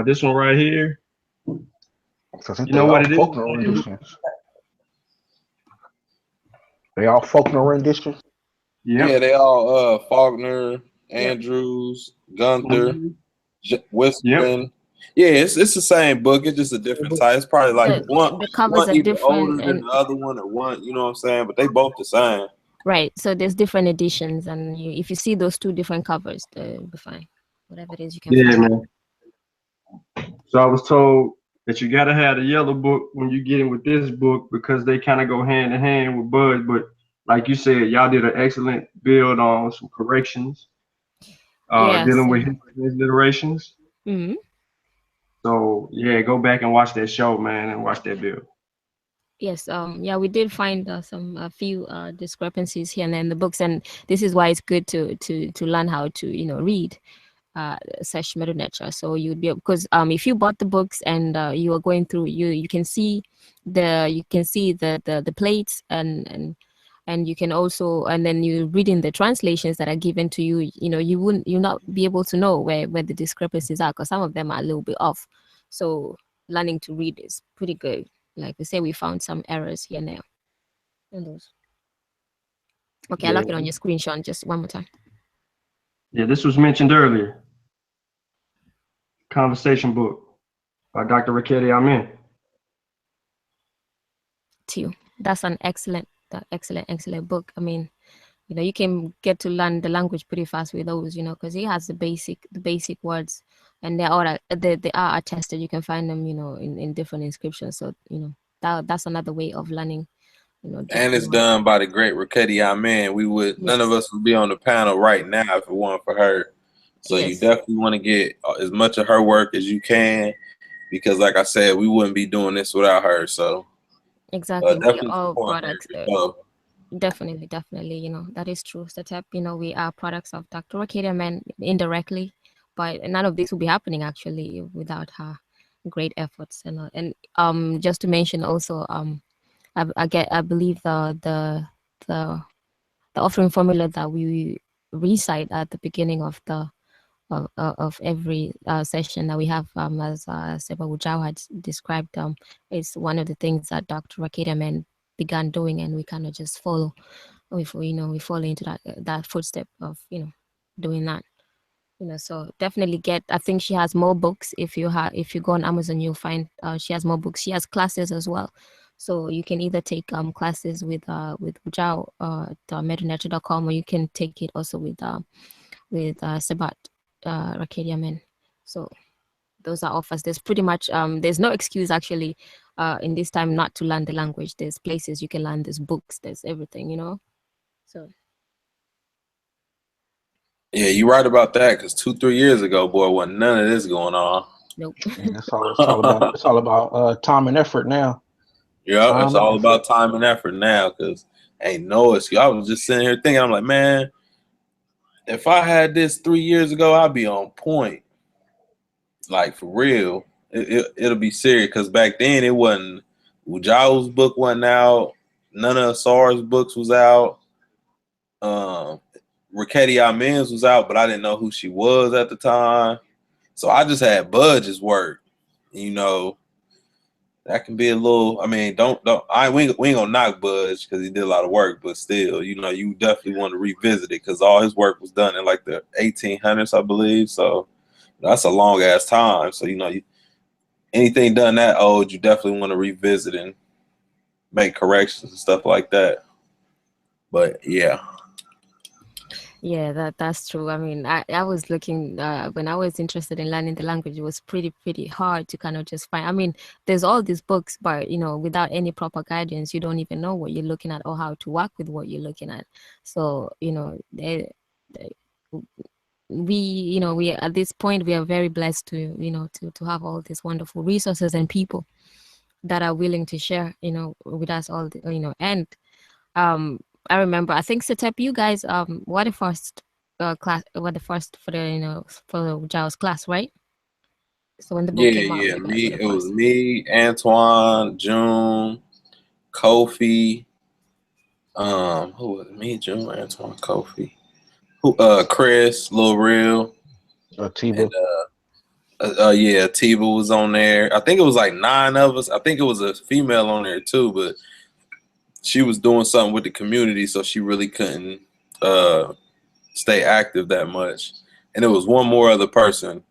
This one right here. So I think You know they what all it is? Faulkner renditions. They all Faulkner renditions. Yep. Yeah, they all Faulkner, Yep. Andrews, Gunther, Mhm. Yep. Whispering. Yeah, it's the same book. It's just a different type. It's probably like The covers one are either different, older than and the other one or one. You know what I'm saying? But they both the same. right. So there's different editions, and if you see those two different covers, they'll be fine. Whatever it is, you can Yeah, find. man. So I was told that you gotta have the yellow book when you get in with this book because they kind of go hand in hand with Bud. But like you said, y'all did an excellent build on some corrections, Yes. dealing with his transliterations. Mhm. So yeah, go back and watch that show, man, and watch that build. Yes, yeah, we did find some a few discrepancies here and there in the books, and this is why it's good to learn how to read Seshew literature. So you'd be, because if you bought the books and you are going through, you can see the plates, and you can also, and then you reading the translations that are given to you, you'll not be able to know where the discrepancies are, because some of them are a little bit off. So learning to read is pretty good. Like we say, we found some errors here now. And those. Okay, I Yeah, lock it on your screenshot just one more time. yeah. This was mentioned earlier. Conversation book by Dr. Raketti Amin. To you. That's an excellent book. I mean, you can get to learn the language pretty fast with those, because he has the basic words, and they are attested. You can find them, in different inscriptions. So, that's another way of learning, And getting it's words. done by the great Raketti Amen. None of Yes. us would be on the panel right now if it weren't for her. So you Yes. definitely want to get as much of her work as you can, because like I said, we wouldn't be doing this without her. So Exactly. We are definitely all support her. products. So, Definitely, that is true. Step, we are products of Dr. Rakeda Man indirectly, but none of this would be happening actually without her great efforts. And just to mention also, I believe the the offering formula that we recite at the beginning of every session that we have, as Seba Wujau had described, is one of the things that Dr. Rakeda Man began doing, and we kind of just follow. We fall into that footstep of doing that. So definitely get. I think she has more books. If you go on Amazon, you'll find she has more books. She has classes as well. So you can either take classes with Wujau at medinature.com, or you can take it also with Sebat Rakedia Men. So those are offers. There's pretty much there's no excuse actually in this time not to learn the language. There's places you can learn, there's books, there's everything. So yeah, you're right about that. Because 2-3 years ago, boy, wasn't none of this going on. nope. And it's all about it's all about time and effort now. Yeah, it's Time and all effort. about time and effort now. Because ain't no excuse. I was just sitting here thinking, I'm like, man, if I had this 3 years ago, I'd be on point. Like for real, it'll be serious. Because back then it wasn't. Ujao's book wasn't out. None of SAR's books was out. Um, Raketti Amen's was out, but I didn't know who she was at the time. So I just had Budge's work. You know, that can be a little. I mean, don't. We ain't gonna knock Budge because he did a lot of work, but still, you definitely want to revisit it because all his work was done in like the 1800s, I believe. So that's a long ass time. So anything done that old, you definitely want to revisit and make corrections and stuff like that. But yeah. Yeah, that's true. I mean, I was looking when I was interested in learning the language, it was pretty hard to kind of just find. I mean, there's all these books, but without any proper guidance, you don't even know what you're looking at or how to work with what you're looking at. So, they we at this point we are very blessed to have all these wonderful resources and people that are willing to share with us all and um I remember, I think Setep, you guys were the first class, what the first for the for Giles class, right? So when the book Yeah, came out, yeah. you guys were Me, the it was first. me, Antoine, June, Kofi. Who was it? Me, June, Antoine, Kofi. Who? Chris, Lil Real, and Tiba. yeah, Tiba was on there. I think it was like 9 of us. I think it was a female on there too, but she was doing something with the community, so she really couldn't stay active that much. And it was one more other person,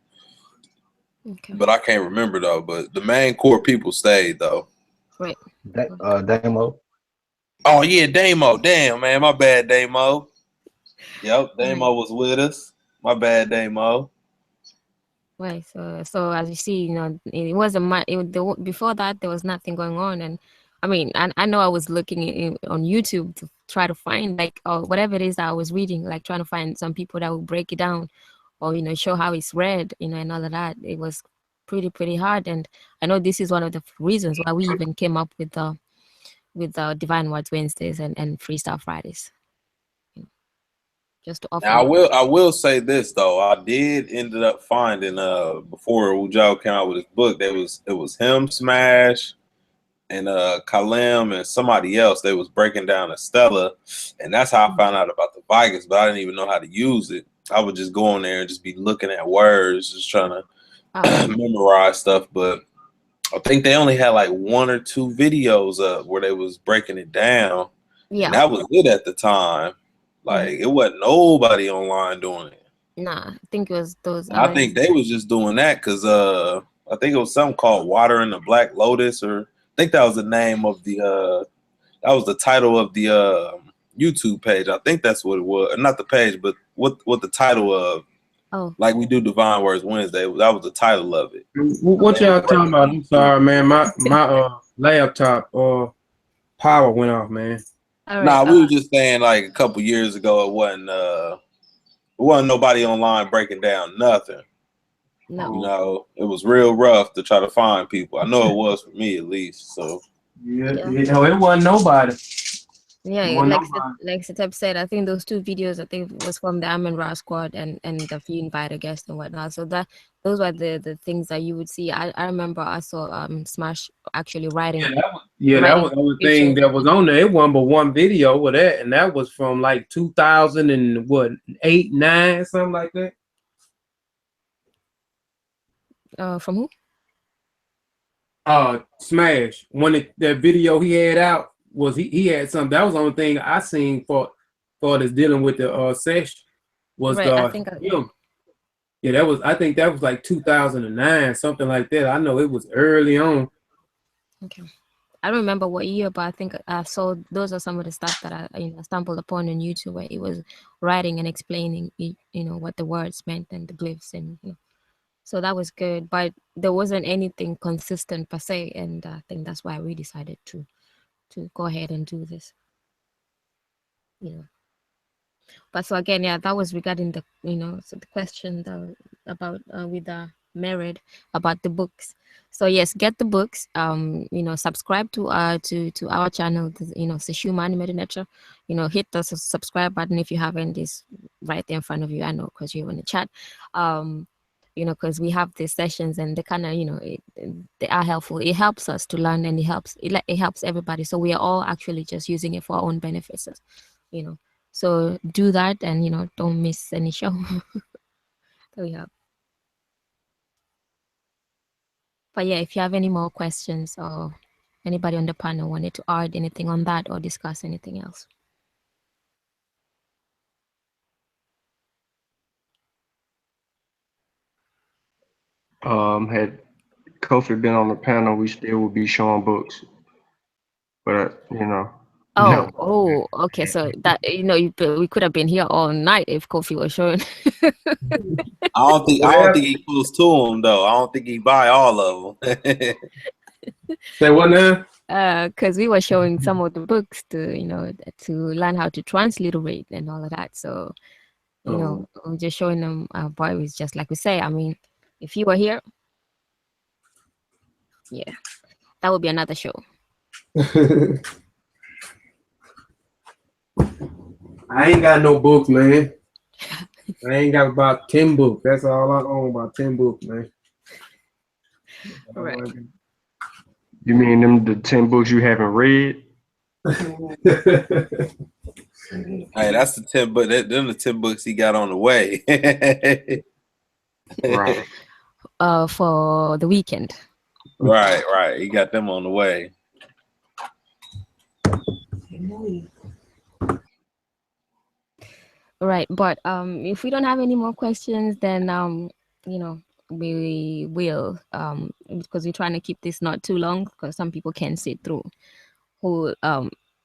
Okay. but I can't remember though. But the main core people stayed though. Right. Damo. Oh yeah, Damo. Damn man, my bad, Damo. Yep, Right. Damo was with us. My bad, Damo. Right. So as you see, it wasn't much. Before that, there was nothing going on, and I mean, I know I was looking on YouTube to try to find like whatever it is that I was reading, like trying to find some people that would break it down, or show how it's read, and all of that. It was pretty hard, and I know this is one of the reasons why we even came up with Divine Words Wednesdays and Freestyle Fridays, you know, just to offer Now more. I will say this though. I did ended up finding before Ujao came out with his book, it was him, Smash, and Kalem and somebody else. They was breaking down Estella, and that's how I found out about the Vikings. But I didn't even know how to use it. I would just go on there and just be looking at words, just trying to Oh, memorize stuff. But I think they only had like 1 or 2 videos up where they was breaking it down, and yeah. that was it at the time. Mhm. Like it wasn't nobody online doing it. Nah, I think it was those. And I think they was just doing that because I think it was something called Water in the Black Lotus, or I think that was the name of the that was the title of the YouTube page. I think that's what it was. Not the page, but what the title of, Oh, like we do Divine Words Wednesday. That was the title of it. What They was y'all talking breaking about? down I'm too. sorry, man. My laptop power went off, man. all right. Nah, we were just saying like a couple years ago it wasn't nobody online breaking down nothing. No. You know, it was real rough to try to find people. I know it was for me at least. So Yeah, Yeah. it wasn't nobody. Yeah, It wasn't like nobody. Setep said, I think those 2 videos, I think was from the Amin Ra squad and the few invited guests and whatnot. So those were the things that you would see. I remember I saw Smash actually That writing was the only thing scriptures. that was on there. It wasn't but one video with that, and that was from like 2000 and what 8, 9, something like that. From who? Smash. That video he had out was he had something. That was the only thing I seen for this dealing with the Seshew was Right. I the think him. Yeah, that was. I think that was like 2009, something like that. I know it was early on. okay. I don't remember what year, but I think I saw those are some of the stuff that I stumbled upon on YouTube where it was writing and explaining what the words meant and the glyphs and so that was good, but there wasn't anything consistent per se, and I think that's why we decided to go ahead and do this. But so again, yeah, that was regarding the so the question about with Merid about the books. So yes, get the books. Subscribe to our channel. Seshew Animated Nature. Hit the subscribe button if you haven't. Is right there in front of you. I know because you're in the chat. Because we have these sessions and they kind of they are helpful. It helps us to learn and it helps everybody. So we are all actually just using it for our own benefits. You know. So do that and don't miss any show that we have. But yeah, if you have any more questions or anybody on the panel wanted to add anything on that or discuss anything else. Had Kofi been on the panel, we still would be showing books, but no. Okay. So that we could have been here all night if Kofi was showing. I don't think he close to them though. I don't think he buy all of them. Say what now? Because we were showing some of the books to learn how to transliterate and all of that. So we're just showing them. But it was just like we say. I mean, if you were here, yeah, that would be another show. I ain't got no books, man. I ain't got about 10 books. That's all I own, about 10 books, man. Right. You mean them the 10 books you haven't read? Hey, that's the 10 book. Them the 10 books he got on the way. Right. For the weekend. Right. He got them on the way. Right, but if we don't have any more questions, then you know, we will because we're trying to keep this not too long, because some people can sit through whole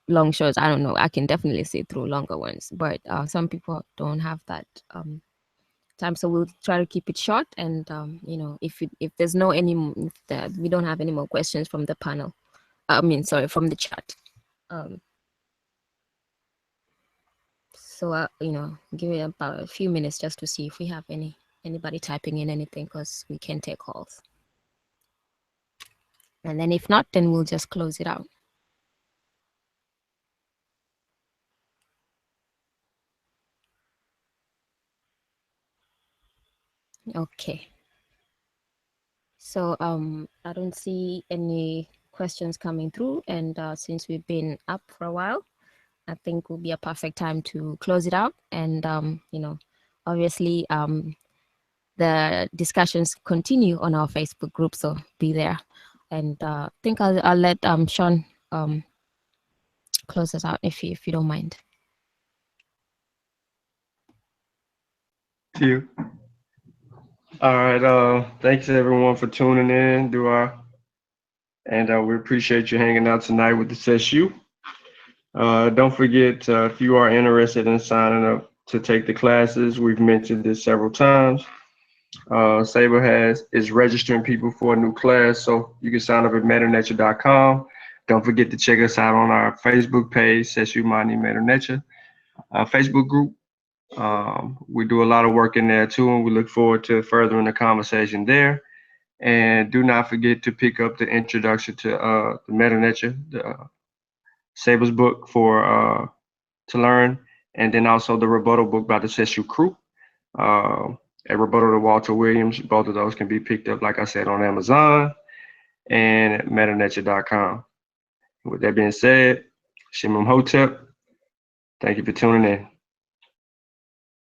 long shows. I don't know. I can definitely sit through longer ones, but some people don't have that time, so we'll try to keep it short. And you know, if there's no any if we don't have any more questions from the panel, I mean, sorry, from the chat. Um, So, you know, give me about a few minutes just to see if we have anybody typing in anything, because we can take calls. And then if not, then we'll just close it out. Okay. So I don't see any questions coming through, and since we've been up for a while, I think will be a perfect time to close it out. And you know, obviously the discussions continue on our Facebook group, so be there. And I think I'll let Sean close us out if you don't mind. Thank you. All right. Thanks everyone for tuning in. And we appreciate you hanging out tonight with the Seshew. Don't forget, if you are interested in signing up to take the classes, we've mentioned this several times. Saber is registering people for a new class, so you can sign up at metaneture.com. Don't forget to check us out on our Facebook page, Seshew Mani Metaneture Facebook group. We do a lot of work in there too, and we look forward to furthering the conversation there. And do not forget to pick up the introduction to the Metaneture, the Saber's book for to learn, and then also the rebuttal book by the Seshew crew. Uh, a rebuttal to Walter Williams. Both of those can be picked up, like I said, on Amazon and at metaneture.com. With that being said, Shimon Hotep, thank you for tuning in.